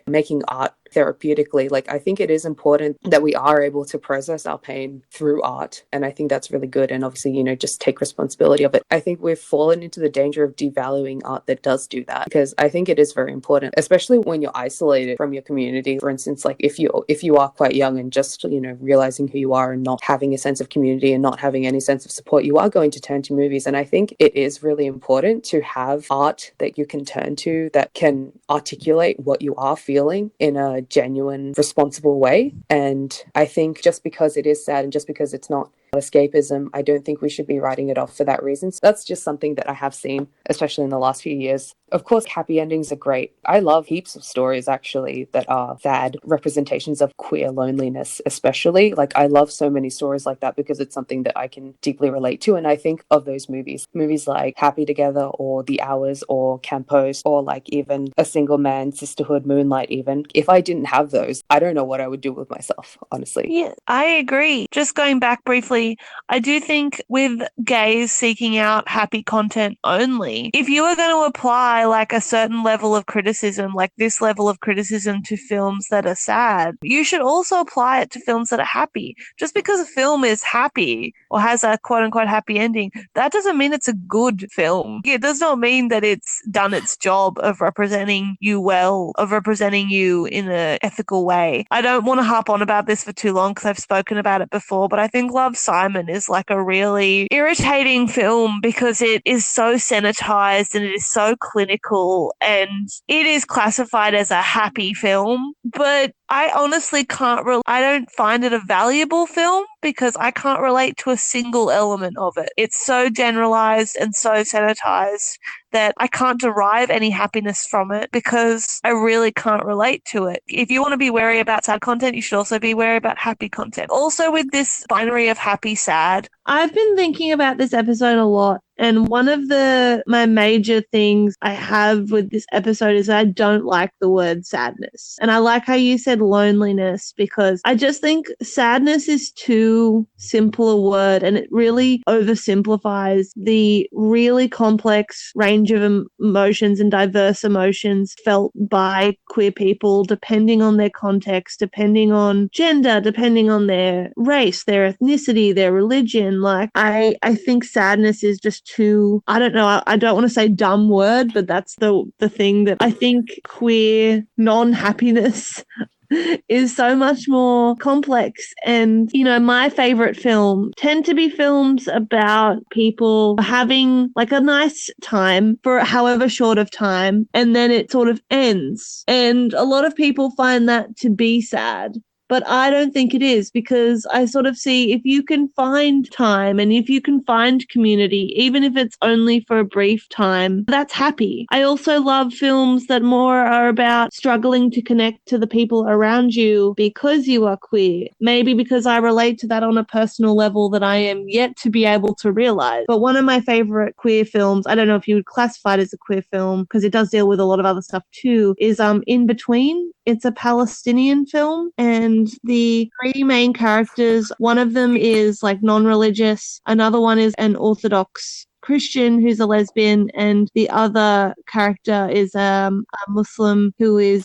S1: making art therapeutically, like I think it is important that we are able to process our pain through art. And I think that's really good. And obviously, you know, just take responsibility of it. I think we've fallen into the danger of devaluing art that does do that, because I think it is very important, especially when you're isolated from your community. For instance, like if you are quite young and just, you know, realizing who you are and not having a sense of community and not having any sense of support, you are going to turn to movies. And I think it is really important to have art that you can turn to that can articulate what you are feeling in a genuine, responsible way. And I think just because it is sad and just because it's not escapism, I don't think we should be writing it off for that reason. So that's just something that I have seen, especially in the last few years. Of course, happy endings are great. I love heaps of stories actually that are sad representations of queer loneliness, especially. Like I love so many stories like that because it's something that I can deeply relate to. And I think of those movies like Happy Together or The Hours or Camp Post, or like even A Single Man, Sisterhood, Moonlight even. If I didn't have those, I don't know what I would do with myself, honestly.
S2: Yeah, I agree. Just going back briefly, I do think with gays seeking out happy content only, if you are going to apply like a certain level of criticism, like this level of criticism to films that are sad, you should also apply it to films that are happy. Just because a film is happy or has a quote unquote happy ending, that doesn't mean it's a good film. It does not mean that it's done its job of representing you well, of representing you in an ethical way. I don't want to harp on about this for too long because I've spoken about it before, but I think Love, Simon is like a really irritating film because it is so sanitized and it is so clinical and it is classified as a happy film, but I honestly I don't find it a valuable film because I can't relate to a single element of it. It's so generalized and so sanitized that I can't derive any happiness from it because I really can't relate to it. If you want to be wary about sad content, you should also be wary about happy content. Also with this binary of happy, sad, I've been thinking about this episode a lot. And one of my major things I have with this episode is I don't like the word sadness. And I like how you said loneliness, because I just think sadness is too simple a word, and it really oversimplifies the really complex range of emotions and diverse emotions felt by queer people, depending on their context, depending on gender, depending on their race, their ethnicity, their religion. Like, I think sadness is just too, I don't know, I don't want to say dumb word, but that's the thing that I think queer non-happiness is so much more complex. And, you know, my favorite film tend to be films about people having like a nice time for however short of time, and then it sort of ends. And a lot of people find that to be sad. But I don't think it is, because I sort of see if you can find time and if you can find community, even if it's only for a brief time, that's happy. I also love films that more are about struggling to connect to the people around you because you are queer. Maybe because I relate to that on a personal level that I am yet to be able to realize. But one of my favorite queer films, I don't know if you would classify it as a queer film because it does deal with a lot of other stuff too, is In Between. It's a Palestinian film, and the three main characters, one of them is like non-religious, another one is an Orthodox Christian who's a lesbian, and the other character is a Muslim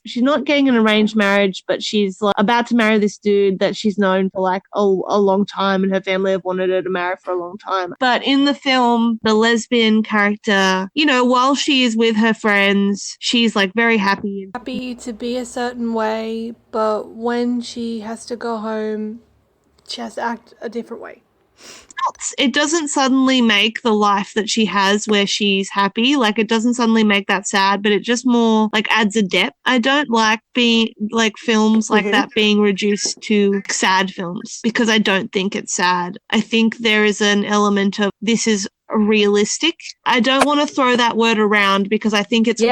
S2: she's not getting an arranged marriage, but she's like about to marry this dude that she's known for like a long time, and her family have wanted her to marry for a long time. But in the film, the lesbian character, you know, while she is with her friends, she's like very happy
S4: To be a certain way, but when she has to go home, she has to act a different way.
S2: It doesn't suddenly make the life that she has where she's happy. Like, it doesn't suddenly make that sad, but it just more like adds a depth. I don't like being like films like that being reduced to sad films, because I don't think it's sad. I think there is an element of this is realistic. I don't want to throw that word around because I think it's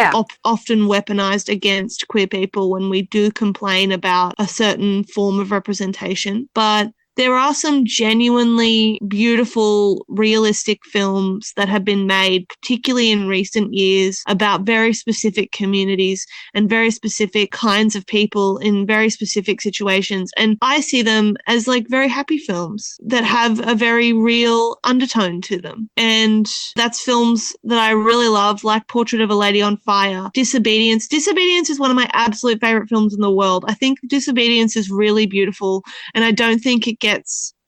S2: often weaponized against queer people when we do complain about a certain form of representation. But there are some genuinely beautiful, realistic films that have been made, particularly in recent years, about very specific communities and very specific kinds of people in very specific situations. And I see them as like very happy films that have a very real undertone to them. And that's films that I really love, like Portrait of a Lady on Fire, Disobedience. Disobedience is one of my absolute favorite films in the world. I think Disobedience is really beautiful, and I don't think it gets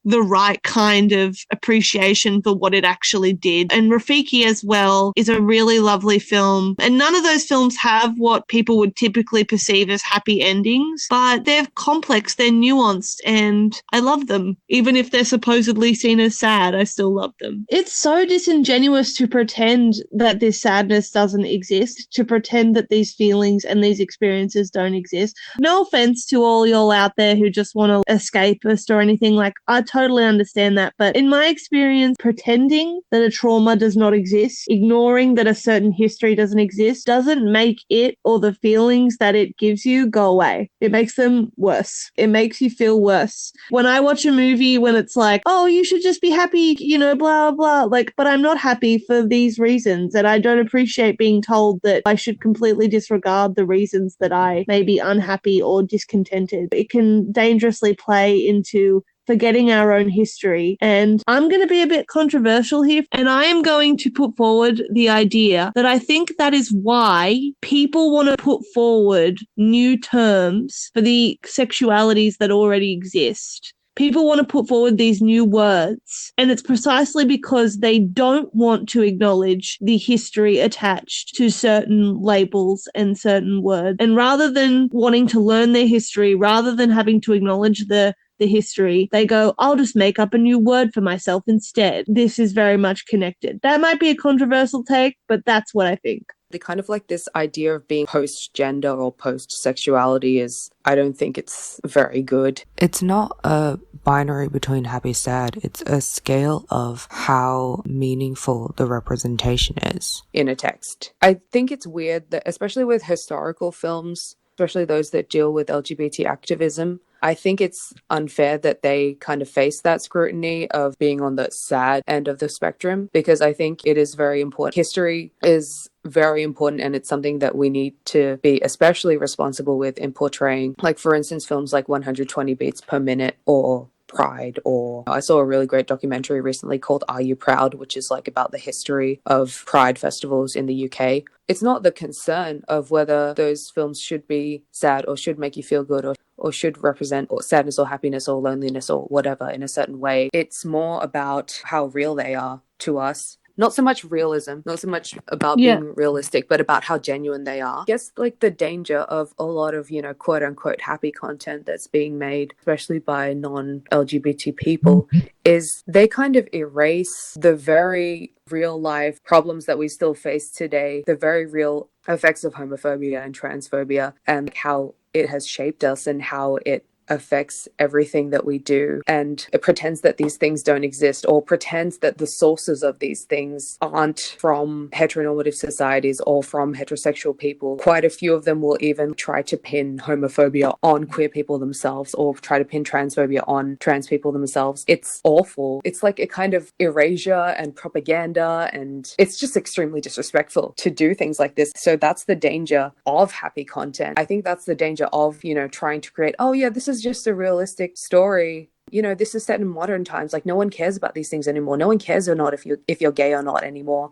S2: the right kind of appreciation for what it actually did. And Rafiki as well is a really lovely film. And none of those films have what people would typically perceive as happy endings, but they're complex, they're nuanced, and I love them. Even if they're supposedly seen as sad, I still love them. It's so disingenuous to pretend that this sadness doesn't exist, to pretend that these feelings and these experiences don't exist. No offense to all y'all out there who just want to escapist or anything. Like, I totally understand that. But in my experience, pretending that a trauma does not exist, ignoring that a certain history doesn't exist, doesn't make it or the feelings that it gives you go away. It makes them worse. It makes you feel worse. When I watch a movie when it's like, oh, you should just be happy, you know, blah, blah, like, but I'm not happy for these reasons. And I don't appreciate being told that I should completely disregard the reasons that I may be unhappy or discontented. It can dangerously play into forgetting our own history. And I'm going to be a bit controversial here, and I am going to put forward the idea that I think that is why people want to put forward new terms for the sexualities that already exist. People want to put forward these new words, and it's precisely because they don't want to acknowledge the history attached to certain labels and certain words. And rather than wanting to learn their history, rather than having to acknowledge the history, they go, I'll just make up a new word for myself instead. This is very much connected. That might be a controversial take, but that's what I think.
S1: The kind of like this idea of being post-gender or post-sexuality is, I don't think it's very good.
S3: It's not a binary between happy, sad. It's a scale of how meaningful the representation is
S1: in a text. I think it's weird that, especially with historical films, especially those that deal with LGBT activism, I think it's unfair that they kind of face that scrutiny of being on the sad end of the spectrum, because I think it is very important. History is very important, and it's something that we need to be especially responsible with in portraying, like, for instance, films like 120 Beats Per Minute or Pride. Or I saw a really great documentary recently called Are You Proud, which is like about the history of Pride festivals in the UK. It's not the concern of whether those films should be sad or should make you feel good, or should represent or sadness or happiness or loneliness or whatever in a certain way. It's more about how real they are to us. Not so much realism, not so much about being realistic, but about how genuine they are. I guess like the danger of a lot of, quote unquote happy content that's being made, especially by non-LGBT people, is they kind of erase the very real life problems that we still face today, the very real effects of homophobia and transphobia, and how it has shaped us and how it affects everything that we do. And it pretends that these things don't exist, or pretends that the sources of these things aren't from heteronormative societies or from heterosexual people. Quite a few of them will even try to pin homophobia on queer people themselves, or try to pin transphobia on trans people themselves. It's awful. It's like a kind of erasure and propaganda, and it's just extremely disrespectful to do things like this. So that's the danger of happy content. I think that's the danger of, trying to create, oh yeah, this is just a realistic story. This is set in modern times. Like, no one cares about these things anymore. No one cares or not if you're gay or not anymore.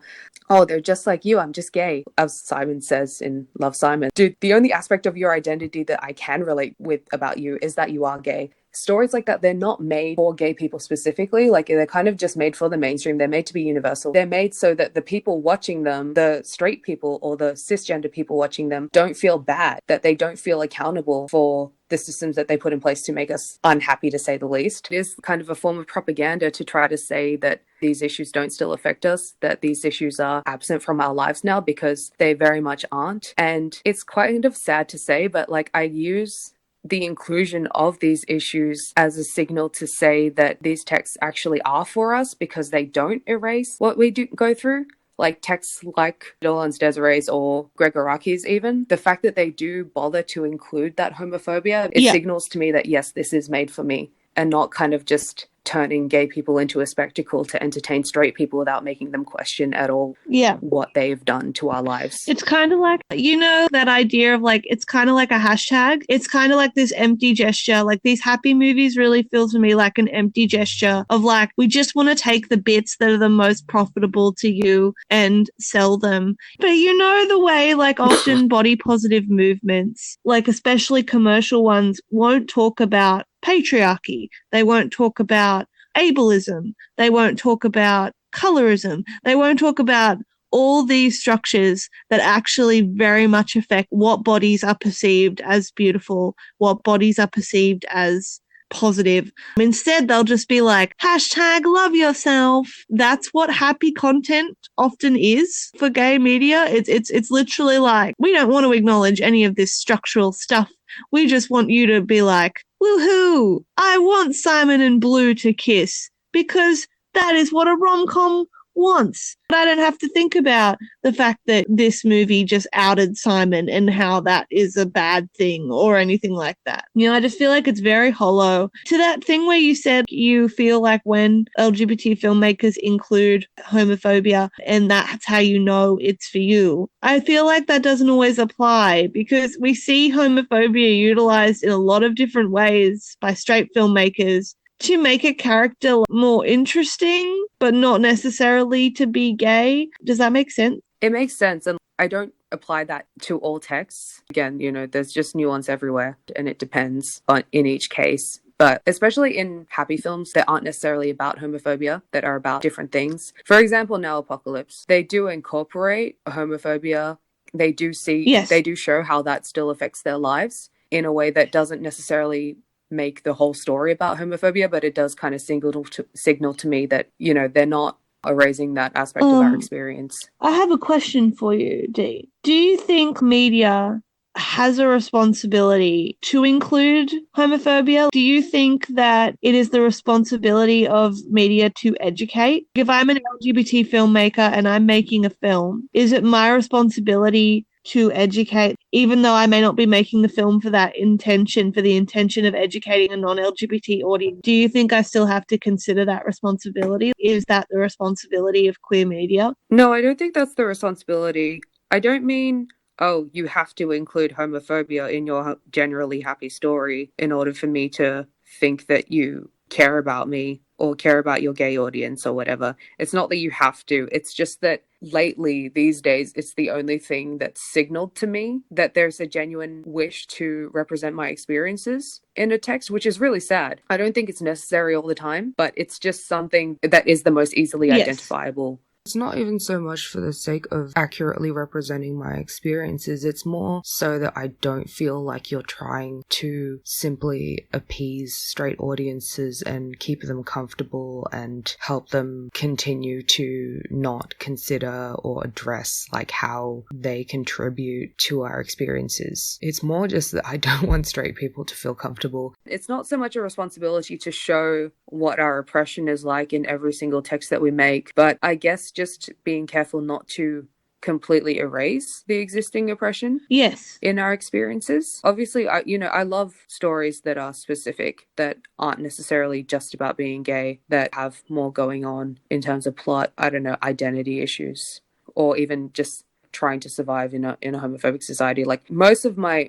S1: Oh, they're just like you. I'm just gay. As Simon says in Love, Simon. Dude, the only aspect of your identity that I can relate with about you is that you are gay. Stories like that, they're not made for gay people specifically. Like, they're kind of just made for the mainstream. They're made to be universal. They're made so that the people watching them, the straight people or the cisgender people watching them, don't feel bad, that they don't feel accountable for the systems that they put in place to make us unhappy, to say the least. It is kind of a form of propaganda to try to say that these issues don't still affect us, that these issues are absent from our lives now, because they very much aren't. And it's kind of sad to say, but like, I use the inclusion of these issues as a signal to say that these texts actually are for us, because they don't erase what we do go through. Like texts like Dolan's Desiree's or Gregoraki's even, the fact that they do bother to include that homophobia, it signals to me that yes, this is made for me, and not kind of just turning gay people into a spectacle to entertain straight people without making them question at all what they've done to our lives.
S2: It's kind of like, that idea of like, it's kind of like a hashtag. It's kind of like this empty gesture. Like, these happy movies really feel to me like an empty gesture of like, we just want to take the bits that are the most profitable to you and sell them. But the way like often body positive movements, like especially commercial ones, won't talk about patriarchy. They won't talk about ableism. They won't talk about colorism. They won't talk about all these structures that actually very much affect what bodies are perceived as beautiful, what bodies are perceived as positive. Instead, they'll just be like, hashtag love yourself. That's what happy content often is for gay media. It's literally like, we don't want to acknowledge any of this structural stuff. We just want you to be like, woohoo, I want Simon and Blue to kiss, because that is what a rom-com wants. But I don't have to think about the fact that this movie just outed Simon and how that is a bad thing or anything like that. I just feel like it's very hollow. To that thing where you said you feel like when LGBT filmmakers include homophobia and that's how you know it's for you, I feel like that doesn't always apply, because we see homophobia utilized in a lot of different ways by straight filmmakers to make a character more interesting, but not necessarily to be gay. Does that make sense?
S1: It makes sense. And I don't apply that to all texts. Again, there's just nuance everywhere, and it depends in each case. But especially in happy films that aren't necessarily about homophobia, that are about different things. For example, Now Apocalypse, they do incorporate homophobia. They do show how that still affects their lives in a way that doesn't necessarily make the whole story about homophobia, but it does kind of signal to me that, they're not erasing that aspect of our experience.
S2: I have a question for you, Dee. Do you think media has a responsibility to include homophobia? Do you think that it is the responsibility of media to educate? If I'm an LGBT filmmaker and I'm making a film, is it my responsibility to educate, even though I may not be making the film for that intention, for the intention of educating a non-LGBT audience. Do you think I still have to consider that responsibility? Is that the responsibility of queer media?
S1: No, I don't think that's the responsibility. I don't mean, oh, you have to include homophobia in your generally happy story in order for me to think that you care about me or care about your gay audience or whatever. It's not that you have to. It's just that lately, these days, it's the only thing that's signaled to me that there's a genuine wish to represent my experiences in a text, which is really sad. I don't think it's necessary all the time, but it's just something that is the most easily identifiable.
S3: It's not even so much for the sake of accurately representing my experiences. It's more so that I don't feel like you're trying to simply appease straight audiences and keep them comfortable and help them continue to not consider or address like how they contribute to our experiences. It's more just that I don't want straight people to feel comfortable.
S1: It's not so much a responsibility to show what our oppression is like in every single text that we make, but I guess just being careful not to completely erase the existing oppression in our experiences. Obviously, I love stories that are specific, that aren't necessarily just about being gay, that have more going on in terms of plot, I don't know, identity issues, or even just trying to survive in a homophobic society. Like most of my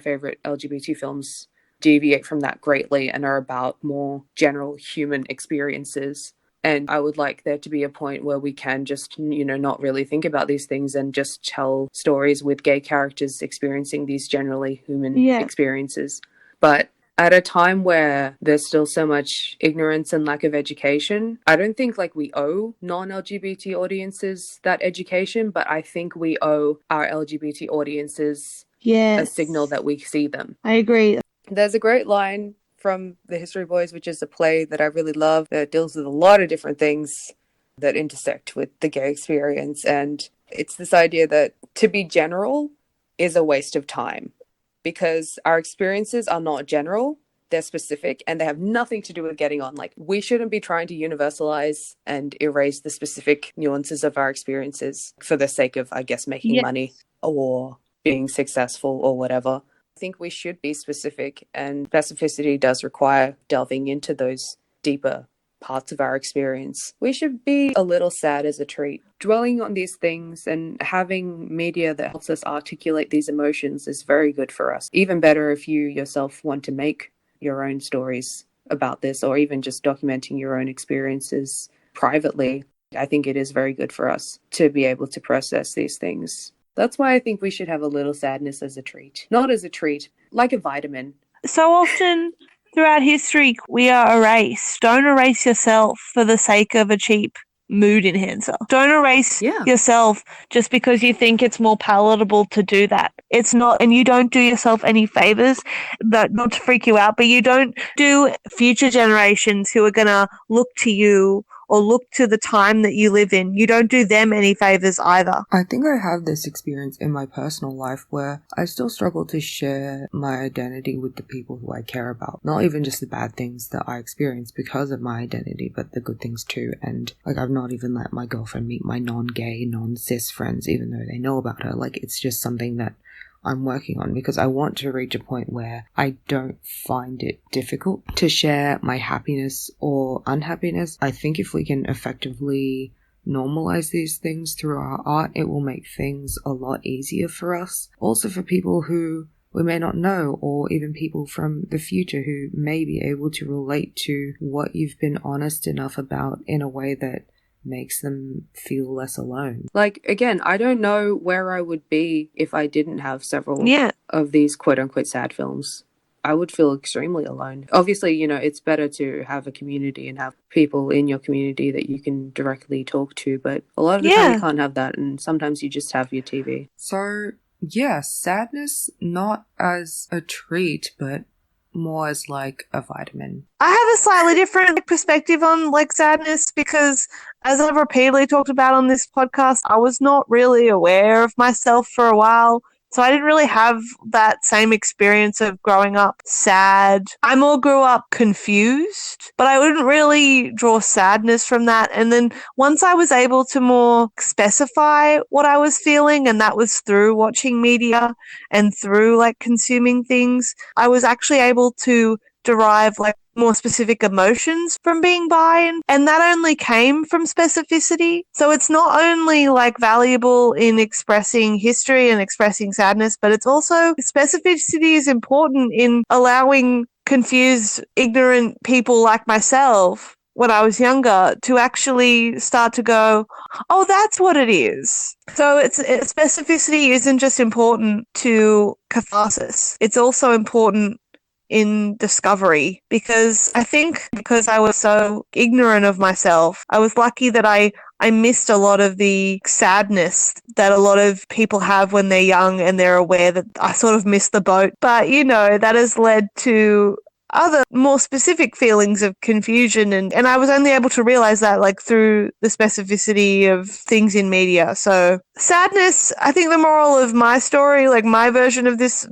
S1: favorite LGBT films deviate from that greatly and are about more general human experiences. And I would like there to be a point where we can just, not really think about these things and just tell stories with gay characters experiencing these generally human experiences. But at a time where there's still so much ignorance and lack of education, I don't think like we owe non-LGBT audiences that education, but I think we owe our LGBT audiences a signal that we see them.
S2: I agree.
S1: There's a great line from The History Boys, which is a play that I really love that deals with a lot of different things that intersect with the gay experience. And it's this idea that to be general is a waste of time because our experiences are not general, they're specific, and they have nothing to do with getting on. Like, we shouldn't be trying to universalize and erase the specific nuances of our experiences for the sake of, I guess, making money or being successful or whatever. I think we should be specific, and specificity does require delving into those deeper parts of our experience. We should be a little sad as a treat. Dwelling on these things and having media that helps us articulate these emotions is very good for us. Even better if you yourself want to make your own stories about this, or even just documenting your own experiences privately. I think it is very good for us to be able to process these things. That's why I think we should have a little sadness as a treat. Not as a treat, like a vitamin.
S2: So often throughout history, we are erased. Don't erase yourself for the sake of a cheap mood enhancer. Don't erase yourself just because you think it's more palatable to do that. It's not, and you don't do yourself any favors, but not to freak you out, but you don't do future generations who are going to look to you or look to the time that you live in. You don't do them any favors either.
S3: I think I have this experience in my personal life where I still struggle to share my identity with the people who I care about. Not even just the bad things that I experience because of my identity, but the good things too. And like, I've not even let my girlfriend meet my non-gay, non-cis friends, even though they know about her. Like, it's just something that I'm working on because I want to reach a point where I don't find it difficult to share my happiness or unhappiness. I think if we can effectively normalize these things through our art, it will make things a lot easier for us. Also for people who we may not know, or even people from the future who may be able to relate to what you've been honest enough about in a way that makes them feel less alone.
S1: Like, again, I don't know where I would be if I didn't have several of these quote-unquote sad films. I would feel extremely alone. Obviously, it's better to have a community and have people in your community that you can directly talk to, but a lot of the time you can't have that, and sometimes you just have your TV.
S3: So, sadness not as a treat, but more as like a vitamin.
S2: I have a slightly different perspective on like sadness because, as I've repeatedly talked about on this podcast, I was not really aware of myself for a while. So I didn't really have that same experience of growing up sad. I more grew up confused, but I wouldn't really draw sadness from that. And then once I was able to more specify what I was feeling, and that was through watching media and through like consuming things, I was actually able to derive like more specific emotions from being bi, and that only came from specificity. So it's not only like valuable in expressing history and expressing sadness, but it's also specificity is important in allowing confused, ignorant people like myself when I was younger to actually start to go, oh, that's what it is. So specificity isn't just important to catharsis. It's also important in discovery, because I think because I was so ignorant of myself, I was lucky that I missed a lot of the sadness that a lot of people have when they're young and they're aware that I sort of missed the boat. But, that has led to other more specific feelings of confusion, and I was only able to realize that like through the specificity of things in media. So sadness, I think the moral of my story, like my version of this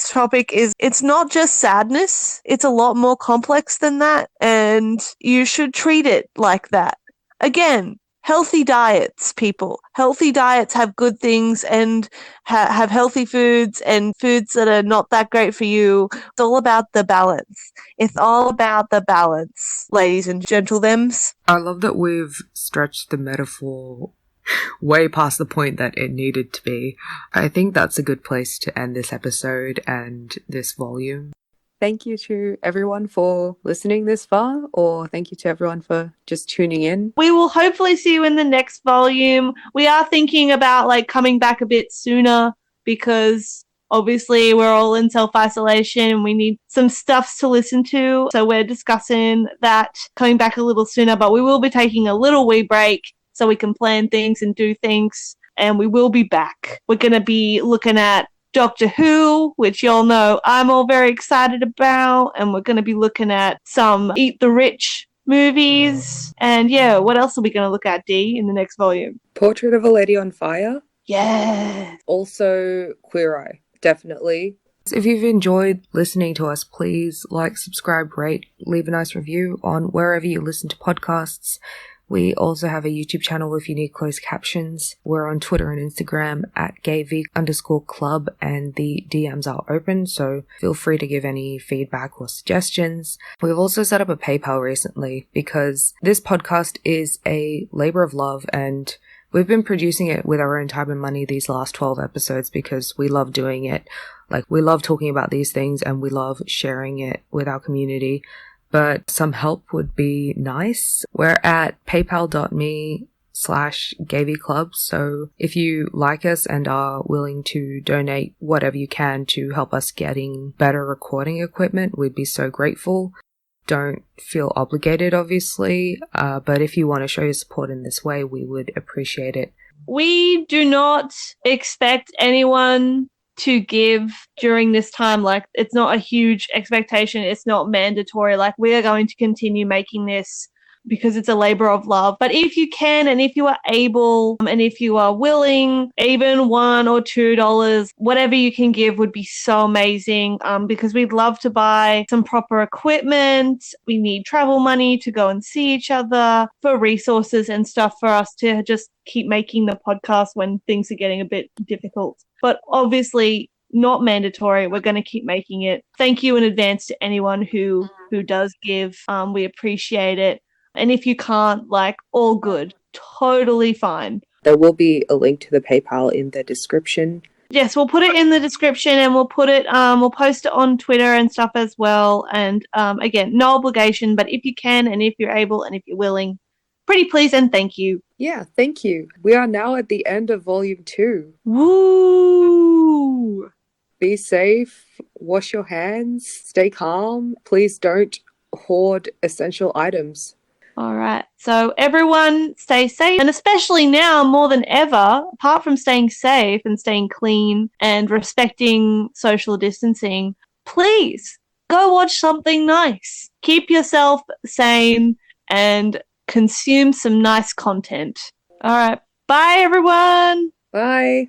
S2: topic, is it's not just sadness, it's a lot more complex than that, and you should treat it like that. Again, healthy diets, people. Healthy diets have good things and have healthy foods and foods that are not that great for you. It's all about the balance. It's all about the balance, ladies and gentlethems.
S3: I love that we've stretched the metaphor way past the point that it needed to be. I think that's a good place to end this episode and this volume.
S1: Thank you to everyone for listening this far, or thank you to everyone for just tuning in.
S2: We will hopefully see you in the next volume. We are thinking about like coming back a bit sooner, because obviously we're all in self-isolation and we need some stuffs to listen to. So we're discussing that coming back a little sooner, but we will be taking a little wee break so we can plan things and do things, and we will be back. We're going to be looking at Doctor Who, which y'all know I'm all very excited about, and we're going to be looking at some Eat the Rich movies. And yeah, what else are we going to look at, Dee, in the next volume?
S1: Portrait of a Lady on Fire.
S2: Yeah.
S1: Also Queer Eye, definitely.
S3: If you've enjoyed listening to us, please like, subscribe, rate, leave a nice review on wherever you listen to podcasts. We also have a YouTube channel if you need closed captions. We're on Twitter and Instagram at gayv_club, and the DMs are open, so feel free to give any feedback or suggestions. We've also set up a PayPal recently because this podcast is a labor of love, and we've been producing it with our own time and money these last 12 episodes because we love doing it. Like, we love talking about these things and we love sharing it with our community. But some help would be nice. We're at paypal.me/gayvclub. So if you like us and are willing to donate whatever you can to help us getting better recording equipment, we'd be so grateful. Don't feel obligated, obviously, but if you want to show your support in this way, we would appreciate it.
S2: We do not expect anyone to give during this time. Like, it's not a huge expectation. It's not mandatory. Like, we are going to continue making this because it's a labor of love. But if you can, and if you are able, and if you are willing, even $1 or $2, whatever you can give would be so amazing, because we'd love to buy some proper equipment. We need travel money to go and see each other, for resources and stuff for us to just keep making the podcast when things are getting a bit difficult. But obviously not mandatory. We're going to keep making it. Thank you in advance to anyone who does give. We appreciate it. And if you can't, like, all good. Totally fine.
S1: There will be a link to the PayPal in the description.
S2: Yes, we'll put it in the description, and we'll put it, we'll post it on Twitter and stuff as well. And again, no obligation, but if you can, and if you're able, and if you're willing, pretty please and thank you.
S1: Yeah, thank you. We are now at the end of Volume 2.
S2: Woo!
S1: Be safe, wash your hands, stay calm. Please don't hoard essential items.
S2: All right. So everyone stay safe, and especially now more than ever, apart from staying safe and staying clean and respecting social distancing, please go watch something nice. Keep yourself sane and consume some nice content. All right. Bye, everyone.
S1: Bye.